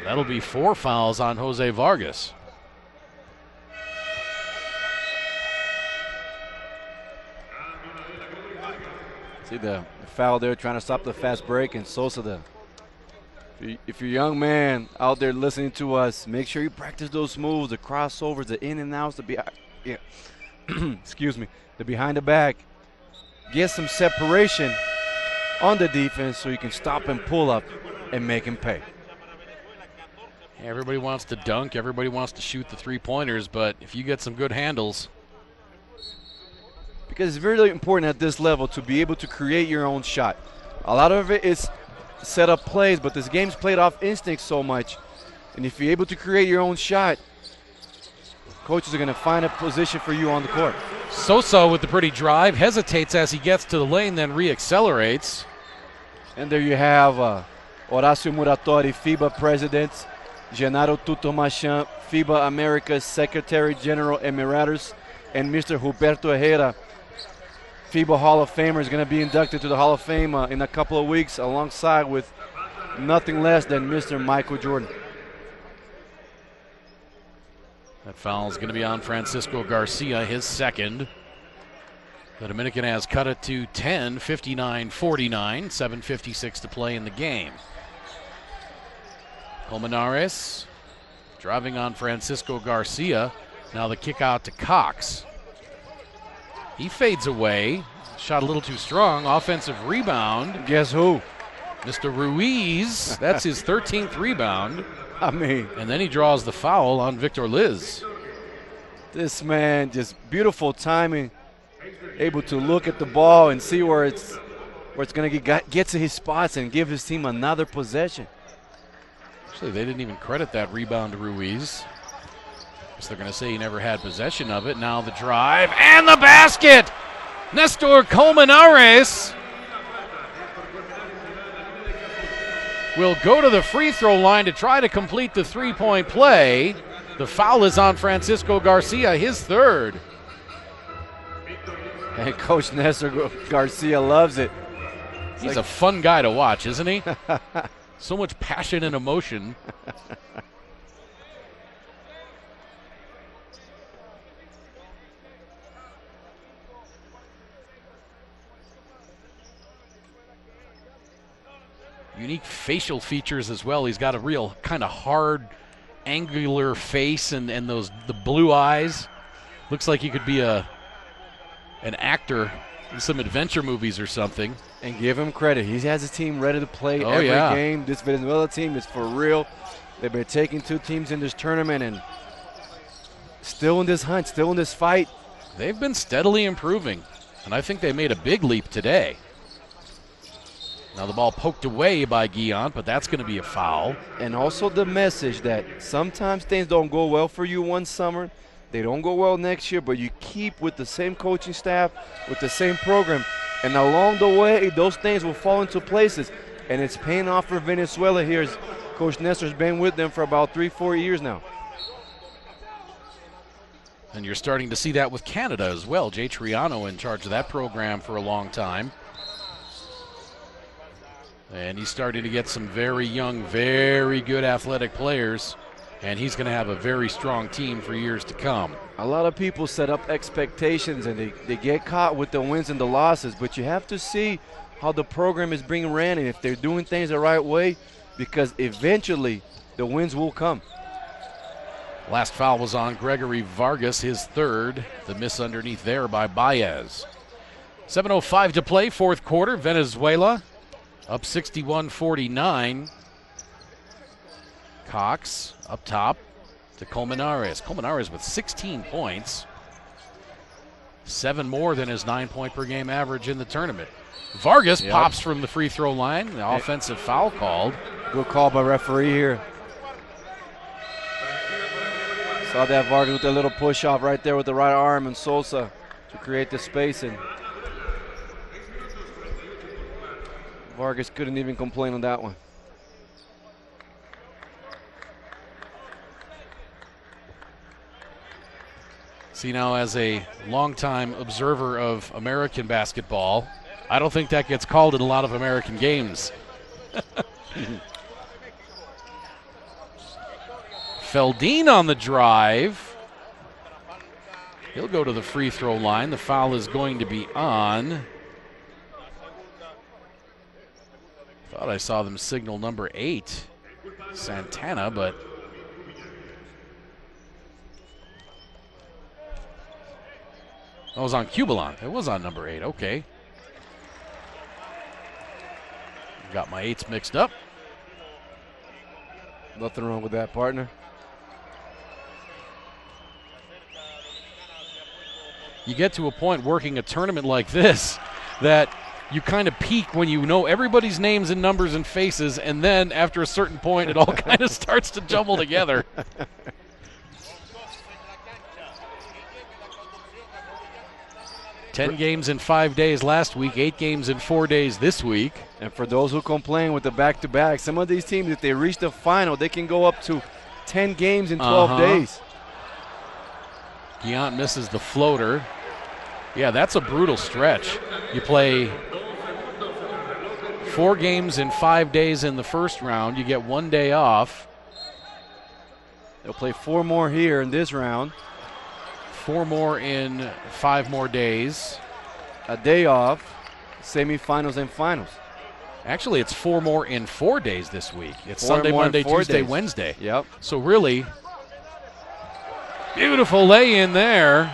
That'll be 4 fouls on Jose Vargas. See the foul there, trying to stop the fast break, and Sosa. If you're a young man out there listening to us, make sure you practice those moves, the crossovers, the in and outs, excuse me, the behind the back. Get some separation on the defense so you can stop and pull up and make him pay. Everybody wants to dunk, everybody wants to shoot the three-pointers, but if you get some good handles. Because it's really important at this level to be able to create your own shot. A lot of it is set up plays, but this game's played off instinct so much. And if you're able to create your own shot, coaches are going to find a position for you on the court. Sosa with the pretty drive, hesitates as he gets to the lane, then re-accelerates. And there you have Horacio Muratori, FIBA President, Genaro Tutomachan, FIBA Americas Secretary General Emeritus, and Mr. Huberto Herrera, FIBA Hall of Famer, is going to be inducted to the Hall of Fame in a couple of weeks, alongside with nothing less than Mr. Michael Jordan. That foul is going to be on Francisco Garcia, his second. The Dominican has cut it to 10, 59-49, 7:56 to play in the game. Colmenares driving on Francisco Garcia. Now the kick out to Cox. He fades away. Shot a little too strong. Offensive rebound. Guess who? Mr. Ruiz. That's his 13th rebound. I mean, And then he draws the foul on Victor Liz. this man, just beautiful timing, able to look at the ball and see where it's going to get to his spots and give his team another possession. Actually, they didn't even credit that rebound to Ruiz. Guess they're going to say he never had possession of it. Now the drive and the basket. Nestor Colmenares will go to the free throw line to try to complete the three-point play. The foul is on Francisco Garcia, his third. And Coach Nestor Garcia loves it. He's a fun guy to watch, isn't he? So much passion and emotion. Unique facial features as well. He's got a real kind of hard, angular face and the blue eyes. Looks like he could be an actor in some adventure movies or something. And give him credit. He has his team ready to play every game. This Venezuela team is for real. They've been taking 2 teams in this tournament and still in this hunt, still in this fight. They've been steadily improving, and I think they made a big leap today. Now the ball poked away by Guillant, but that's going to be a foul. And also the message that sometimes things don't go well for you one summer. They don't go well next year, but you keep with the same coaching staff, with the same program. And along the way, those things will fall into places. And it's paying off for Venezuela here. Coach Nestor's been with them for about 3-4 years now. And you're starting to see that with Canada as well. Jay Triano in charge of that program for a long time. And he's starting to get some very young, very good athletic players. And he's going to have a very strong team for years to come. A lot of people set up expectations and they get caught with the wins and the losses. But you have to see how the program is being ran and if they're doing things the right way, because eventually the wins will come. Last foul was on Gregory Vargas, his third. The miss underneath there by Baez. 7:05 to play, fourth quarter. Venezuela up 61-49. Cox up top to Colmenares. Colmenares with 16 points. 7 more than his 9-point per game average in the tournament. Vargas pops from the free throw line. The offensive foul called. Good call by referee here. Saw that Vargas with a little push off right there with the right arm and Sosa to create the space, and Vargas couldn't even complain on that one. See, now as a longtime observer of American basketball, I don't think that gets called in a lot of American games. Feldine on the drive. He'll go to the free throw line. The foul is going to be on. Thought I saw them signal number 8, Santana, but it was on Cubalon. It was on number 8. Okay. Got my 8s mixed up. Nothing wrong with that, partner. You get to a point working a tournament like this that you kind of peak when you know everybody's names and numbers and faces, and then after a certain point it all kind of starts to jumble together. Ten games in 5 days last week, 8 games in 4 days this week. And for those who complain with the back-to-back, some of these teams, if they reach the final, they can go up to 10 games in 12 days. Guillant misses the floater. Yeah, that's a brutal stretch. You play 4 games in 5 days in the first round. You get 1 day off. They'll play 4 more here in this round. 4 more in 5 more days. A day off, semifinals and finals. Actually, it's 4 more in 4 days this week. It's Sunday, Monday, Tuesday, Wednesday. Yep. So really, beautiful lay-in there.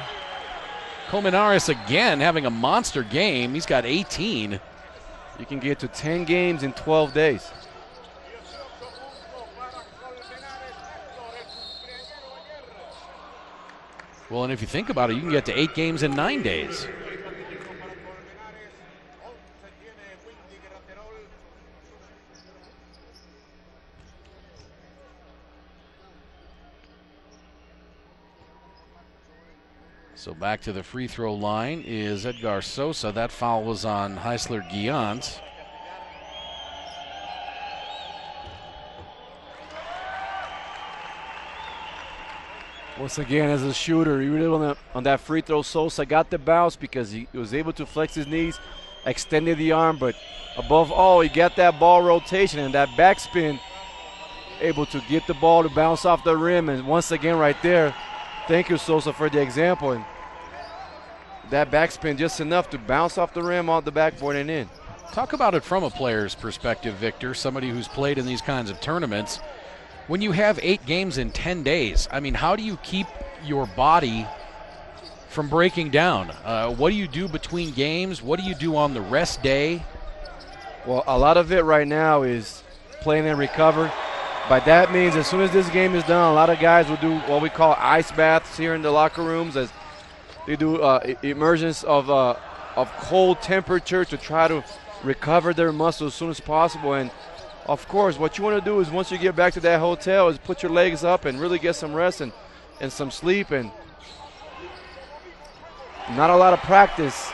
Colmenares again having a monster game. He's got 18. You can get to 10 games in 12 days. Well, and if you think about it, you can get to 8 games in 9 days. So back to the free throw line is Edgar Sosa. That foul was on Heisler Guillant. Once again, as a shooter, you really on that free throw, Sosa got the bounce because he was able to flex his knees, extended the arm, but above all, he got that ball rotation and that backspin, able to get the ball to bounce off the rim. And once again, right there, thank you, Sosa, for the example. And that backspin just enough to bounce off the rim, off the backboard, and in. Talk about it from a player's perspective, Victor, somebody who's played in these kinds of tournaments. When you have 8 games in 10 days, I mean, how do you keep your body from breaking down? What do you do between games? What do you do on the rest day? Well, a lot of it right now is playing and recover. By that means, as soon as this game is done, a lot of guys will do what we call ice baths here in the locker rooms, as they do immersions of cold temperature to try to recover their muscles as soon as possible. And of course, what you want to do is once you get back to that hotel is put your legs up and really get some rest and some sleep, and not a lot of practice,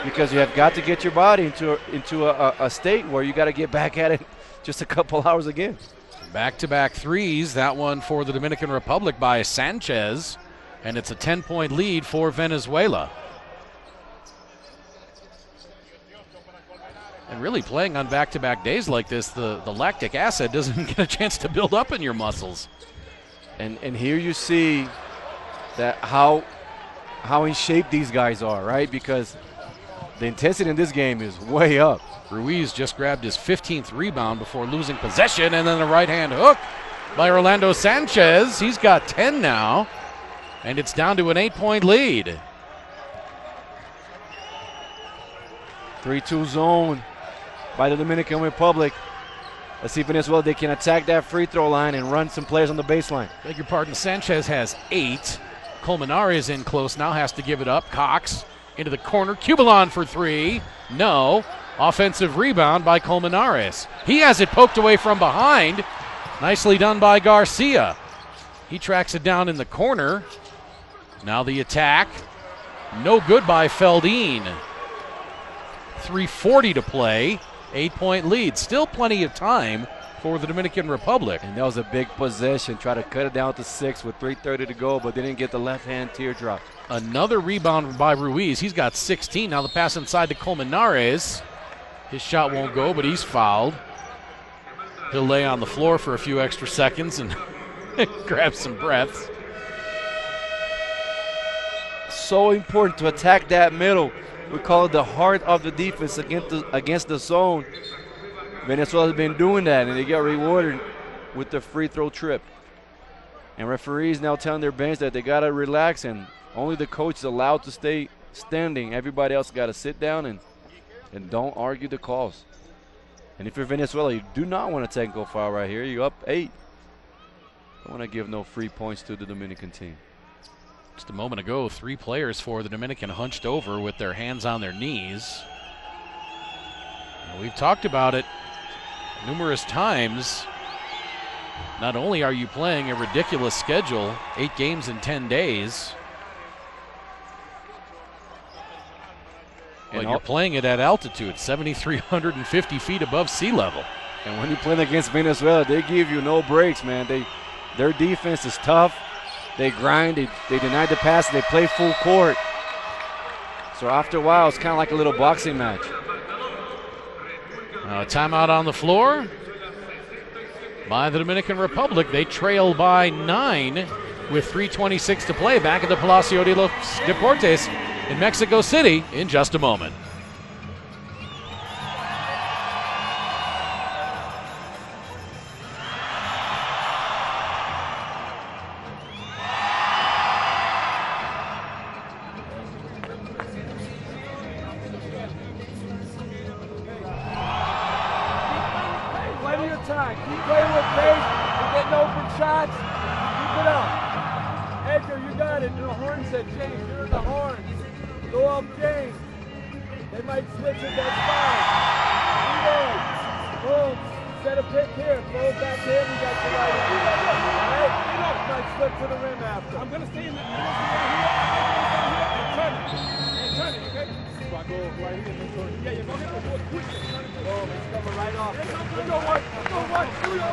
because you have got to get your body into a state where you got to get back at it just a couple hours again. Back-to-back threes. That one for the Dominican Republic by Sanchez. and it's a 10-point lead for Venezuela. And really playing on back-to-back days like this, the lactic acid doesn't get a chance to build up in your muscles. And here you see that how in shape these guys are, right? Because the intensity in this game is way up. Ruiz just grabbed his 15th rebound before losing possession, and then a right-hand hook by Orlando Sanchez. He's got 10 now, and it's down to an 8-point lead. 3-2 zone by the Dominican Republic. Let's see if Venezuela, they can attack that free throw line and run some players on the baseline. Beg your pardon, Sanchez has 8. Colmenares in close now, has to give it up. Cox into the corner. Cubalon for 3. No. Offensive rebound by Colmenares. He has it poked away from behind. Nicely done by Garcia. He tracks it down in the corner. Now the attack. No good by Feldine. 3:40 to play. 8-point lead. Still plenty of time for the Dominican Republic. And that was a big possession. Try to cut it down to 6 with 3:30 to go, but they didn't get the left-hand teardrop. Another rebound by Ruiz. He's got 16. Now the pass inside to Colmenares. His shot won't go, but he's fouled. He'll lay on the floor for a few extra seconds and grab some breaths. So important to attack that middle. We call it the heart of the defense against the zone. Venezuela's been doing that, and they get rewarded with the free throw trip. And referees now telling their bench that they got to relax, and only the coach is allowed to stay standing. Everybody else got to sit down and don't argue the calls. And if you're Venezuela, you do not want a technical foul right here. You're up 8. Don't want to give no free points to the Dominican team. Just a moment ago, 3 players for the Dominican hunched over with their hands on their knees. And we've talked about it numerous times. Not only are you playing a ridiculous schedule, 8 games in 10 days, but you're playing it at altitude, 7,350 feet above sea level. And when you're playing against Venezuela, they give you no breaks, man. Their defense is tough. They grind, they deny the pass, they play full court. So after a while, it's kind of like a little boxing match. Timeout on the floor by the Dominican Republic. They trail by 9 with 3:26 to play back at the Palacio de los Deportes in Mexico City in just a moment. Keep playing with pace. You're getting open shots. Keep it up. Edgar, you got it. The horn said, James, you're in the horn. Go up, James. They might switch it, that's fine. Boom. Set a pick here. Throw it back to him. You got your right hand. All right? You might slip to the rim after. I'm going to stay in the middle and turn it. And turn it, okay? So I go right here and turn it. Yeah, you're going to do it quickly. Boom, it's coming right off. Let's go one. Here we go.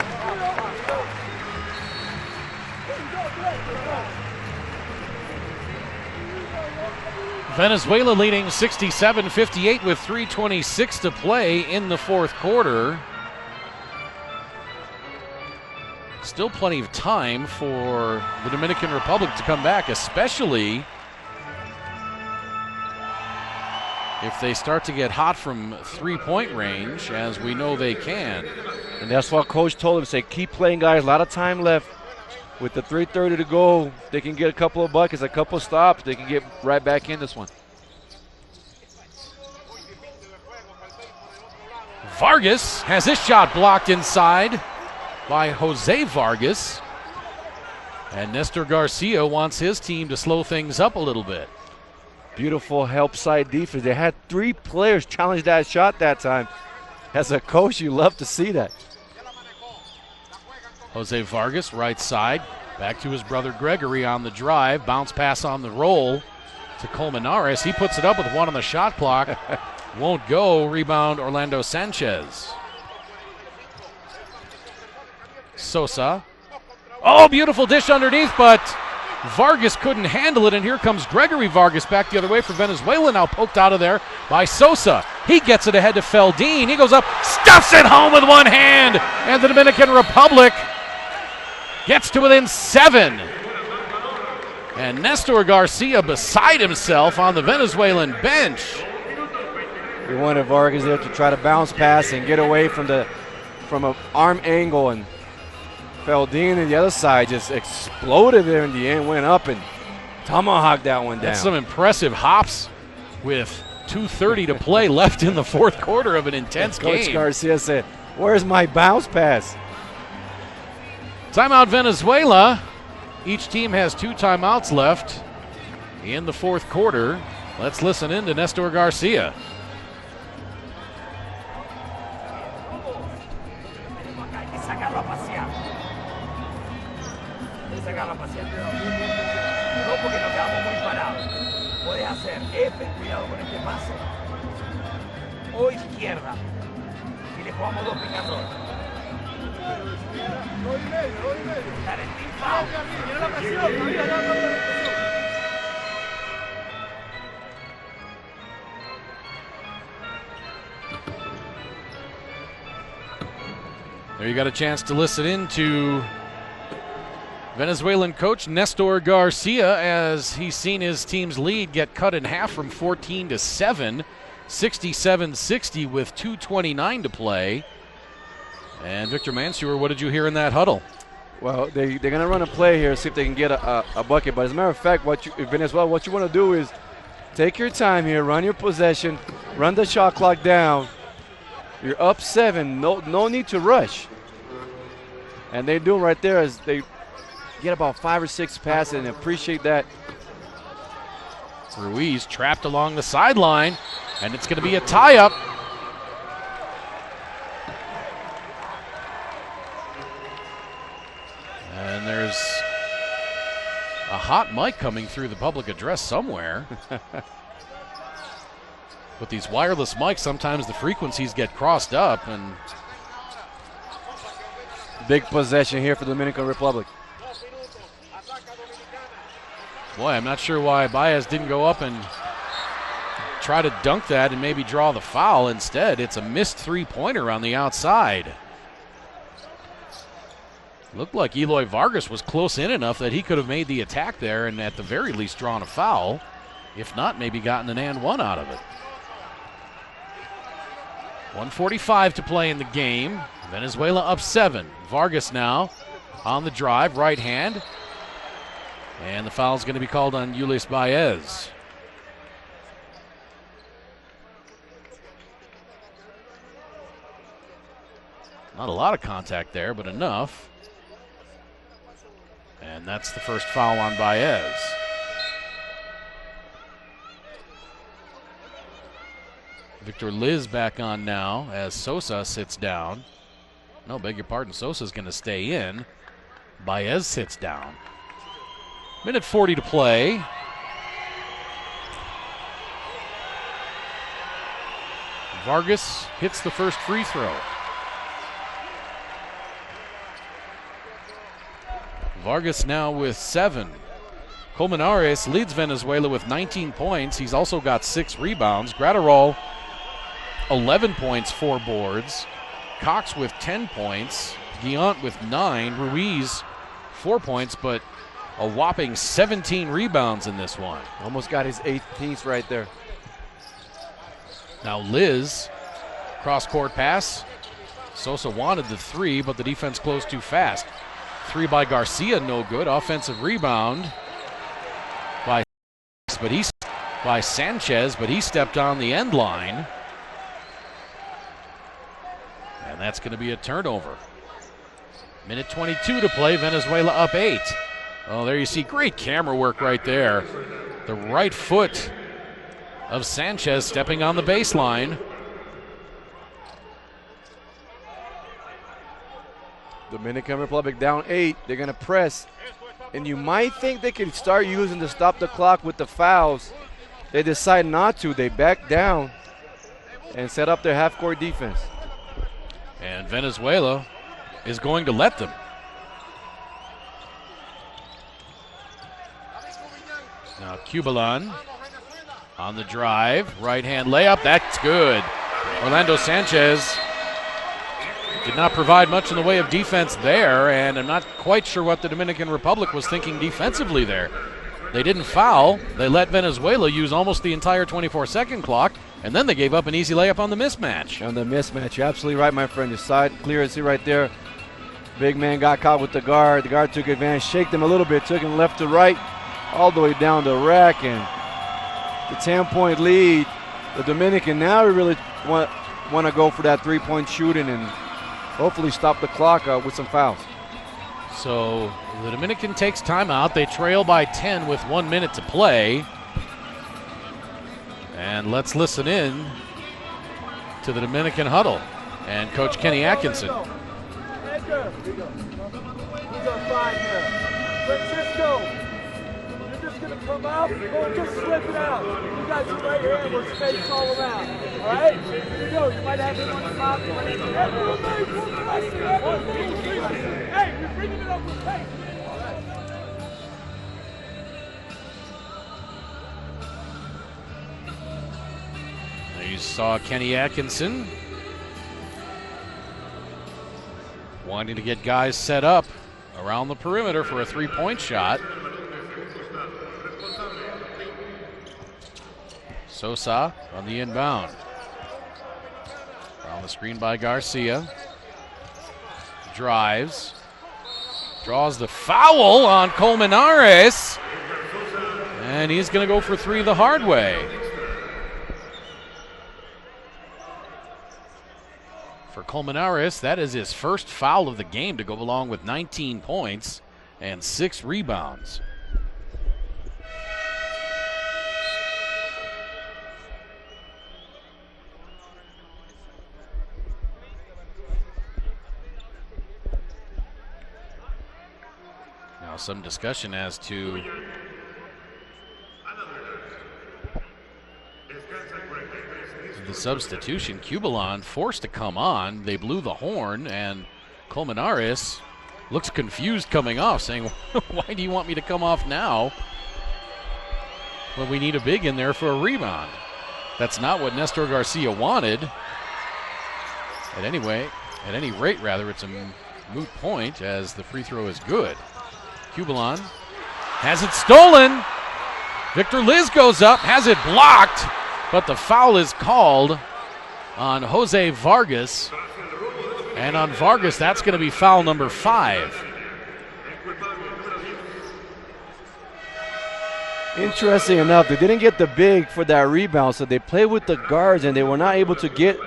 Venezuela leading 67-58 with 3:26 to play in the fourth quarter. Still plenty of time for the Dominican Republic to come back, especially if they start to get hot from three-point range, as we know they can. And that's what Coach told him, say, keep playing, guys. A lot of time left. With the 3:30 to go, they can get a couple of buckets, a couple of stops. They can get right back in this one. Vargas has his shot blocked inside by Jose Vargas. And Nestor Garcia wants his team to slow things up a little bit. Beautiful help side defense. They had 3 players challenge that shot that time. As a coach, you love to see that. Jose Vargas, right side, back to his brother Gregory on the drive. Bounce pass on the roll to Colmenares. He puts it up with 1 on the shot clock. Won't go. Rebound, Orlando Sanchez. Sosa. Oh, beautiful dish underneath, but Vargas couldn't handle it, and here comes Gregory Vargas back the other way for Venezuela, now poked out of there by Sosa. He gets it ahead to Feldine. He goes up, stuffs it home with one hand, and the Dominican Republic gets to within 7. And Nestor Garcia beside himself on the Venezuelan bench. We wanted Vargas there to try to bounce pass and get away from an arm angle, and Feldine on the other side just exploded there in the end, went up and tomahawked that one down. That's some impressive hops with 2:30 to play left in the fourth quarter of an intense game. Coach Garcia said, "Where's my bounce pass?" Timeout Venezuela. Each team has 2 timeouts left in the fourth quarter. Let's listen in to Nestor Garcia. No porque nos quedamos muy parados. Puedes hacer F, cuidado con este pase. O izquierda. Y le jugamos 2 pick and roll. There you got a chance to listen in to Venezuelan coach Nestor Garcia as he's seen his team's lead get cut in half from 14 to 7, 67-60 with 2:29 to play. And Victor Mansour, what did you hear in that huddle? Well, they're going to run a play here, see if they can get a bucket. But as a matter of fact, Venezuela, what you want to do is take your time here, run your possession, run the shot clock down. You're up 7, no need to rush. And they do right there is they get about 5 or 6 passes and appreciate that. Ruiz trapped along the sideline, and it's going to be a tie-up. And there's a hot mic coming through the public address somewhere. With these wireless mics, sometimes the frequencies get crossed up. And big possession here for the Dominican Republic. Boy, I'm not sure why Baez didn't go up and try to dunk that and maybe draw the foul. Instead, it's a missed three-pointer on the outside. Looked like Eloy Vargas was close in enough that he could have made the attack there and at the very least drawn a foul. If not, maybe gotten an and one out of it. 1:45 to play in the game. Venezuela up 7. Vargas now on the drive, right hand. And the foul is going to be called on Ulises Baez. Not a lot of contact there, but enough. And that's the first foul on Baez. Victor Liz back on now as Sosa sits down. No, beg your pardon, Sosa's going to stay in. Baez sits down. Minute 40 to play. Vargas hits the first free throw. Vargas now with 7. Colmenares leads Venezuela with 19 points. He's also got 6 rebounds. Graterol, 11 points, 4 boards. Cox with 10 points. Guillant with 9. Ruiz, 4 points, but a whopping 17 rebounds in this one. Almost got his 18th right there. Now Liz, cross-court pass. Sosa wanted the 3, but the defense closed too fast. 3 by Garcia, no good. Offensive rebound by Sanchez, but he stepped on the end line. And that's going to be a turnover. Minute 22 to play, Venezuela up 8. Oh, there you see great camera work right there. The right foot of Sanchez stepping on the baseline. Dominican Republic down 8. They're going to press. And you might think they can start using to stop the clock with the fouls. They decide not to. They back down and set up their half-court defense. And Venezuela is going to let them. Now Cubalan on the drive. Right-hand layup. That's good. Orlando Sanchez did not provide much in the way of defense there, and I'm not quite sure what the Dominican Republic was thinking defensively there. They didn't foul. They let Venezuela use almost the entire 24-second clock, and then they gave up an easy layup on the mismatch. On the mismatch, you're absolutely right, my friend. The side clearance right there. Big man got caught with the guard. The guard took advantage, shaked him a little bit, took him left to right, all the way down the rack, and the 10-point lead. The Dominican now really want to go for that three-point shooting and hopefully stop the clock with some fouls. So the Dominican takes timeout. They trail by 10 with 1 minute to play. And let's listen in to the Dominican huddle and Coach Kenny Atkinson. Edgar, who's on 5 here? Francisco, you're just going to come out or just slip it out. You guys are right here, we'll space all around. All right? Here you go. You might have him on the top. Hey, you're bringing it up with pace. You saw Kenny Atkinson wanting to get guys set up around the perimeter for a three-point shot. Sosa on the inbound. On the screen by Garcia. Drives. Draws the foul on Colmenares. And he's going to go for three the hard way. For Colmenares, that is his first foul of the game to go along with 19 points and 6 rebounds. Now some discussion as to the substitution. Cubalan forced to come on. They blew the horn, and Colmenares looks confused coming off, saying, why do you want me to come off now when we need a big in there for a rebound? That's not what Nestor Garcia wanted. At any rate, it's a moot point as the free throw is good. Cubalan has it stolen. Victor Liz goes up, has it blocked, but the foul is called on Jose Vargas. And on Vargas, that's going to be foul number 5. Interesting enough, they didn't get the big for that rebound, so they played with the guards, and they were not able to get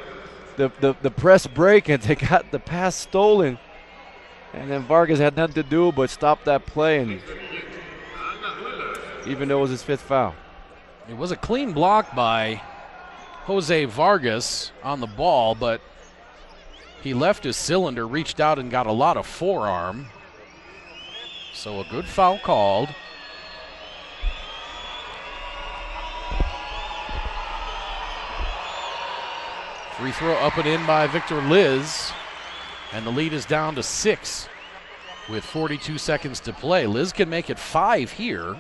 the press break, and they got the pass stolen. And then Vargas had nothing to do but stop that play, and even though it was his 5th foul. It was a clean block by Jose Vargas on the ball, but he left his cylinder, reached out, and got a lot of forearm. So a good foul called. Free throw up and in by Victor Liz, and the lead is down to 6 with 42 seconds to play. Liz can make it 5 here.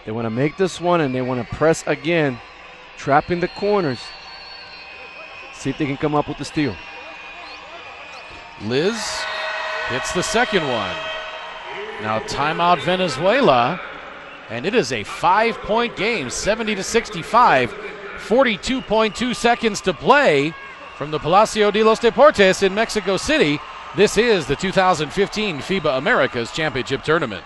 They want to make this one, and they want to press again, trapping the corners. See if they can come up with the steal. Liz hits the second one. Now timeout Venezuela, and it is a 5-point game, 70-65, 42.2 seconds to play from the Palacio de los Deportes in Mexico City. This is the 2015 FIBA Americas Championship Tournament.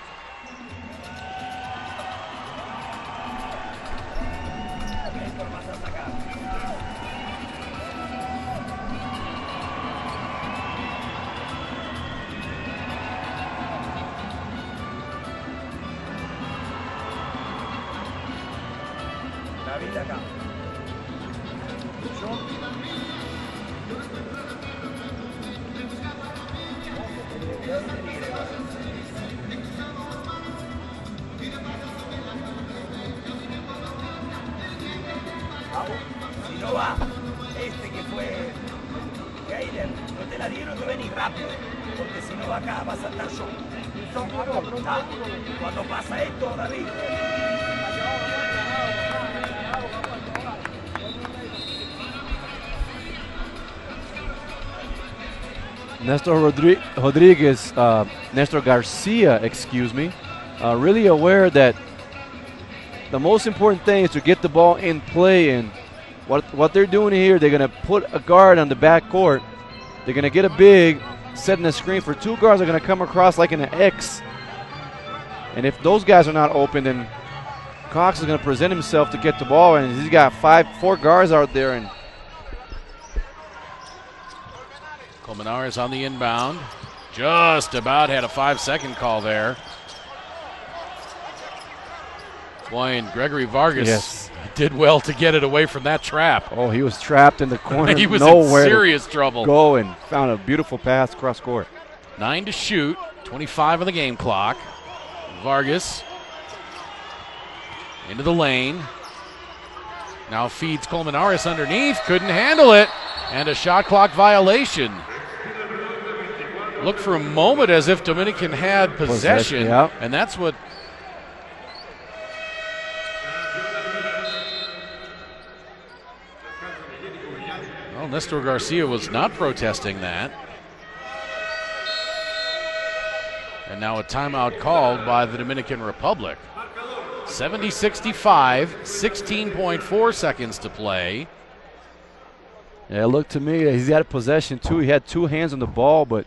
Si no va, este que fue Gaider, no te la dieron de venir rápido, porque si no va acá va a saltar yo. Cuando pasa esto, David. Nestor Garcia, excuse me, really aware that the most important thing is to get the ball in play, and what they're doing here, they're going to put a guard on the back court. They're going to get a big, setting a screen for 2 guards. Are going to come across like an X, and if those guys are not open, then Cox is going to present himself to get the ball, and he's got 4 guards out there. And Colmenares on the inbound. Just about had a 5-second call there. Boy, and Gregory Vargas did well to get it away from that trap. Oh, he was trapped in the corner. He was nowhere in serious trouble. Go and found a beautiful pass cross court. 9 to shoot, 25 on the game clock. Vargas into the lane. Now feeds Colmenares underneath. Couldn't handle it. And a shot clock violation. Looked for a moment as if Dominican had possession. Yeah. And that's what. Well, Nestor Garcia was not protesting that. And now a timeout called by the Dominican Republic. 70-65, 16.4 seconds to play. Yeah, it looked to me that he's got possession too. He had 2 hands on the ball, but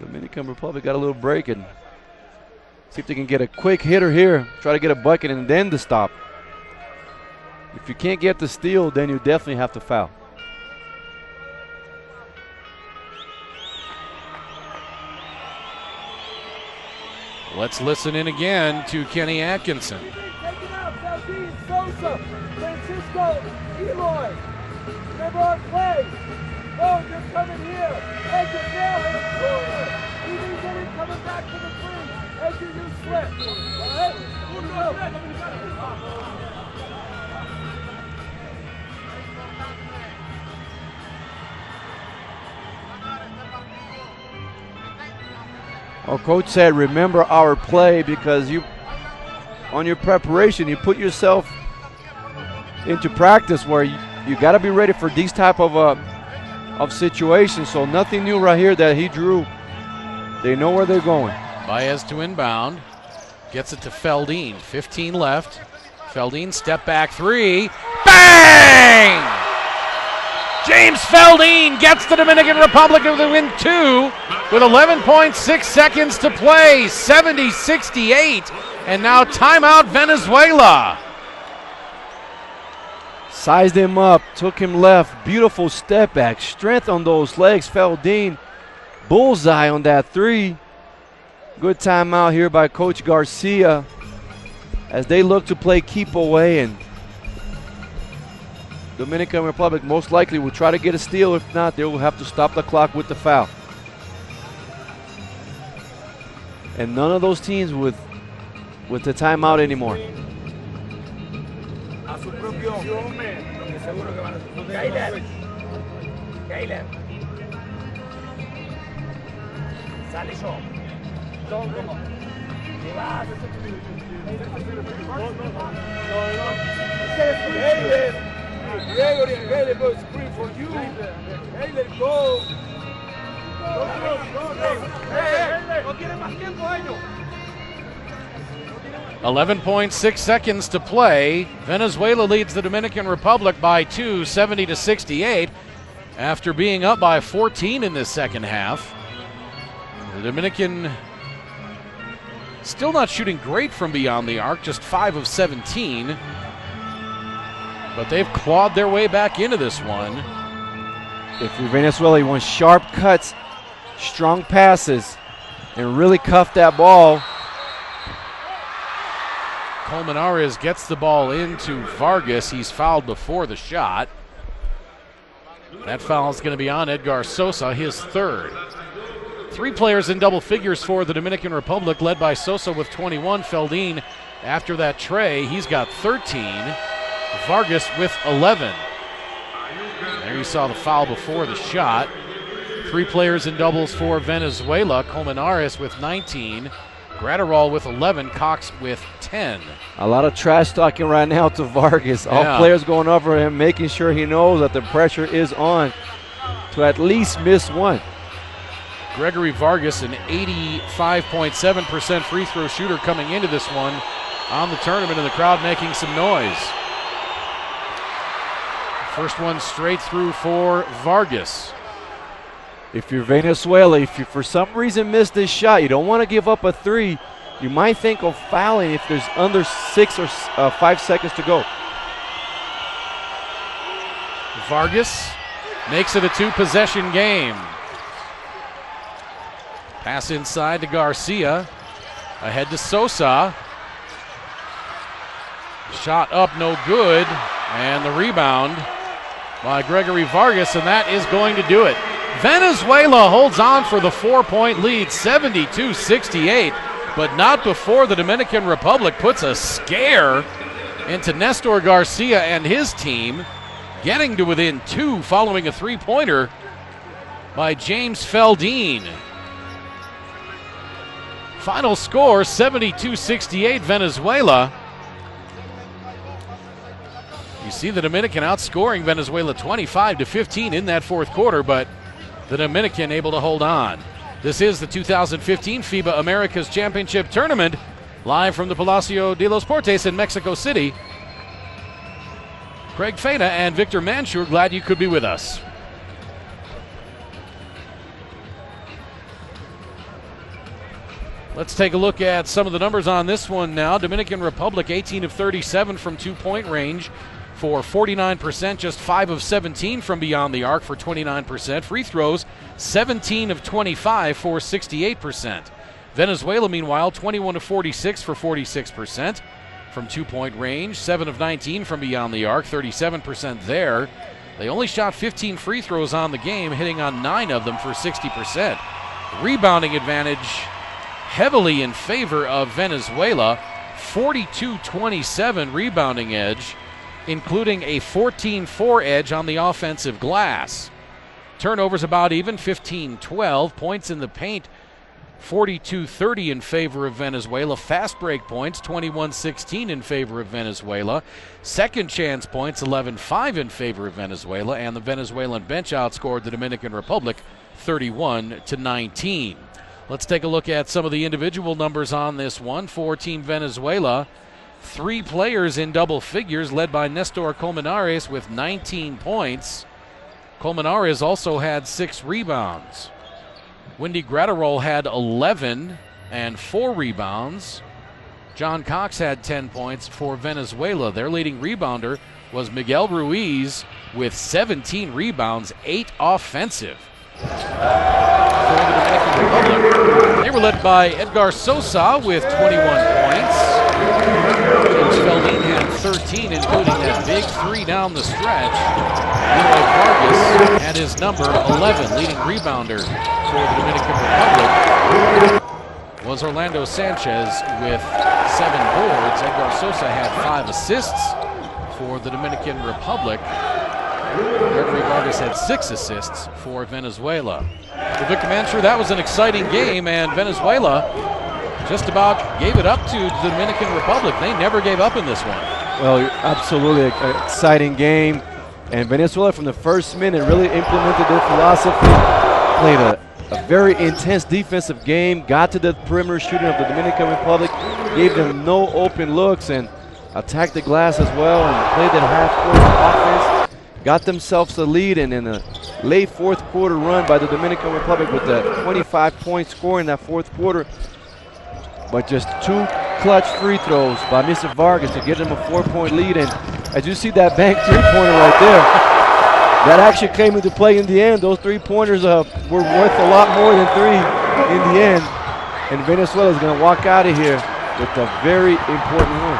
Dominican Republic got a little break, and see if they can get a quick hitter here, try to get a bucket and then the stop. If you can't get the steal, then you definitely have to foul. Let's listen in again to Kenny Atkinson. Take it out, Valdez, Sosa, Francisco, Eloy. Remember our play. Oh, you're coming here. Edgar now in the corner. Even getting coming back to the free. Edgar, you slip. All right? Our coach said, remember our play, because you, on your preparation, you put yourself into practice where you got to be ready for these type of situations. So nothing new right here that he drew. They know where they're going. Baez to inbound. Gets it to Feldine. 15 left. Feldine step back 3. Bang! James Feldine gets the Dominican Republic to the win 2 with 11.6 seconds to play. 70-68. And now timeout Venezuela. Sized him up, took him left. Beautiful step back. Strength on those legs. Feldine, bullseye on that 3. Good timeout here by Coach Garcia as they look to play keep away, and Dominican Republic most likely will try to get a steal. If not, they will have to stop the clock with the foul. And none of those teams with the timeout anymore. A su propio hombre, que seguro que van a Kailer. Kailer. Sale yo. ¿Qué vas? Gregory and Haley go screen for you. Haley, go. No tiene más tiempo ellos. 11.6 seconds to play. Venezuela leads the Dominican Republic by 2, 70-68, after being up by 14 in this second half. The Dominican still not shooting great from beyond the arc, just 5 of 17. But they've clawed their way back into this one. If you're Venezuela, you want sharp cuts, strong passes, and really cuff that ball. Colmenares gets the ball into Vargas. He's fouled before the shot. That foul is going to be on Edgar Sosa, his 3rd. 3 players in double figures for the Dominican Republic, led by Sosa with 21. Feldine, after that tray, he's got 13. Vargas with 11. There you saw the foul before the shot. 3 players in doubles for Venezuela. Colmenares with 19. Gratterall with 11, Cox with 10. A lot of trash talking right now to Vargas. All players going over him, making sure he knows that the pressure is on to at least miss one. Gregory Vargas, an 85.7% free throw shooter coming into this one on the tournament, and the crowd making some noise. First one straight through for Vargas. If you're Venezuela, if you for some reason miss this shot, you don't want to give up a three. You might think of fouling if there's under 6 or 5 seconds to go. Vargas makes it a 2-possession game. Pass inside to Garcia. Ahead to Sosa. Shot up, no good. And the rebound by Gregory Vargas, and that is going to do it. Venezuela holds on for the 4-point lead, 72-68, but not before the Dominican Republic puts a scare into Nestor Garcia and his team, getting to within 2 following a 3-pointer by James Feldine. Final score, 72-68 Venezuela. You see the Dominican outscoring Venezuela 25-15 in that fourth quarter, but the Dominican able to hold on. This is the 2015 FIBA Americas Championship Tournament, live from the Palacio de los Portes in Mexico City. Craig Feda and Victor Mansur, glad you could be with us. Let's take a look at some of the numbers on this one now. Dominican Republic 18 of 37 from 2-point range for 49%, just 5 of 17 from beyond the arc for 29%. Free throws, 17 of 25 for 68%. Venezuela, meanwhile, 21 of 46 for 46% from 2-point range, 7 of 19 from beyond the arc, 37% there. They only shot 15 free throws on the game, hitting on 9 of them for 60%. Rebounding advantage heavily in favor of Venezuela, 42-27 rebounding edge, including a 14-4 edge on the offensive glass. Turnovers about even, 15-12. Points in the paint, 42-30 in favor of Venezuela. Fast break points, 21-16 in favor of Venezuela. Second chance points, 11-5 in favor of Venezuela. And the Venezuelan bench outscored the Dominican Republic 31-19. Let's take a look at some of the individual numbers on this one. For Team Venezuela, 3 players in double figures, led by Nestor Colmenares with 19 points. Colmenares also had 6 rebounds. Wendy Gratterol had 11 and 4 rebounds. John Cox had 10 points for Venezuela. Their leading rebounder was Miguel Ruiz with 17 rebounds, 8 offensive. For the Dominican Republic, they were led by Edgar Sosa with 21 points. James Feldine had 13, including that big 3 down the stretch. Leroy Vargas had his number 11, leading rebounder for the Dominican Republic was Orlando Sanchez with 7 boards. Edgar Sosa had 5 assists for the Dominican Republic. Gregory Vargas had 6 assists for Venezuela. For Victor Mansur, that was an exciting game, and Venezuela just about gave it up to the Dominican Republic. They never gave up in this one. Well, absolutely an exciting game. And Venezuela, from the first minute, really implemented their philosophy, played a very intense defensive game, got to the perimeter shooting of the Dominican Republic, gave them no open looks, and attacked the glass as well, and played that half-court offense, got themselves the lead, and in a late fourth quarter run by the Dominican Republic with the 25-point score in that fourth quarter. But just 2 clutch free throws by Mr. Vargas to give them a 4-point lead. And as you see that bank 3-pointer right there, that actually came into play in the end. Those 3-pointers were worth a lot more than 3 in the end. And Venezuela is going to walk out of here with a very important win.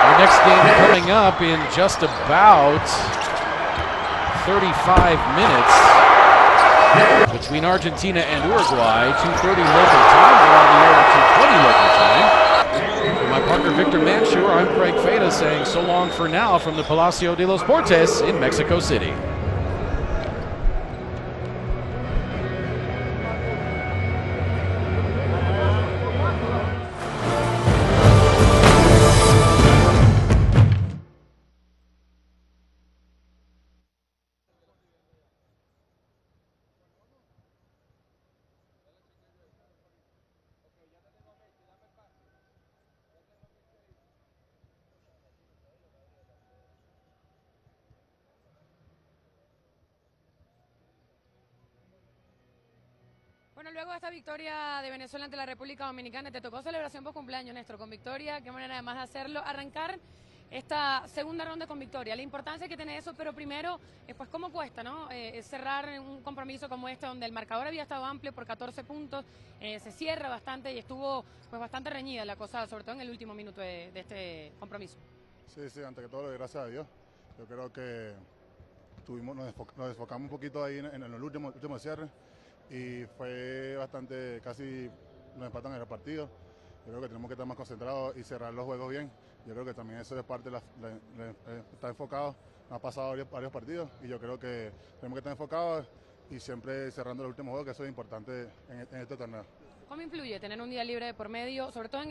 Our next game coming up in just about 35 minutes between Argentina and Uruguay, 2:30 local time. We're on the air at 2:20 local time. For my partner Victor Mansur, I'm Craig Feda saying so long for now from the Palacio de los Portes in Mexico City. Bueno, luego de esta victoria de Venezuela ante la República Dominicana, te tocó celebración por cumpleaños, Néstor, con victoria. Qué manera además de hacerlo. Arrancar esta segunda ronda con victoria. La importancia que tiene eso, pero primero, pues cómo cuesta, ¿no? Cerrar un compromiso como este, donde el marcador había estado amplio por 14 puntos, se cierra bastante y estuvo pues bastante reñida la cosa, sobre todo en el último minuto de este compromiso. Sí, ante que todo, gracias a Dios. Yo creo que nos enfocamos un poquito ahí en el último cierre y fue bastante, casi nos empatan en el partido. Yo creo que tenemos que estar más concentrados y cerrar los juegos bien. Yo creo que también eso es parte de estar enfocado. Nos ha pasado varios partidos y yo creo que tenemos que estar enfocados y siempre cerrando los últimos juegos, que eso es importante en este torneo. ¿Cómo influye tener un día libre de por medio, sobre todo en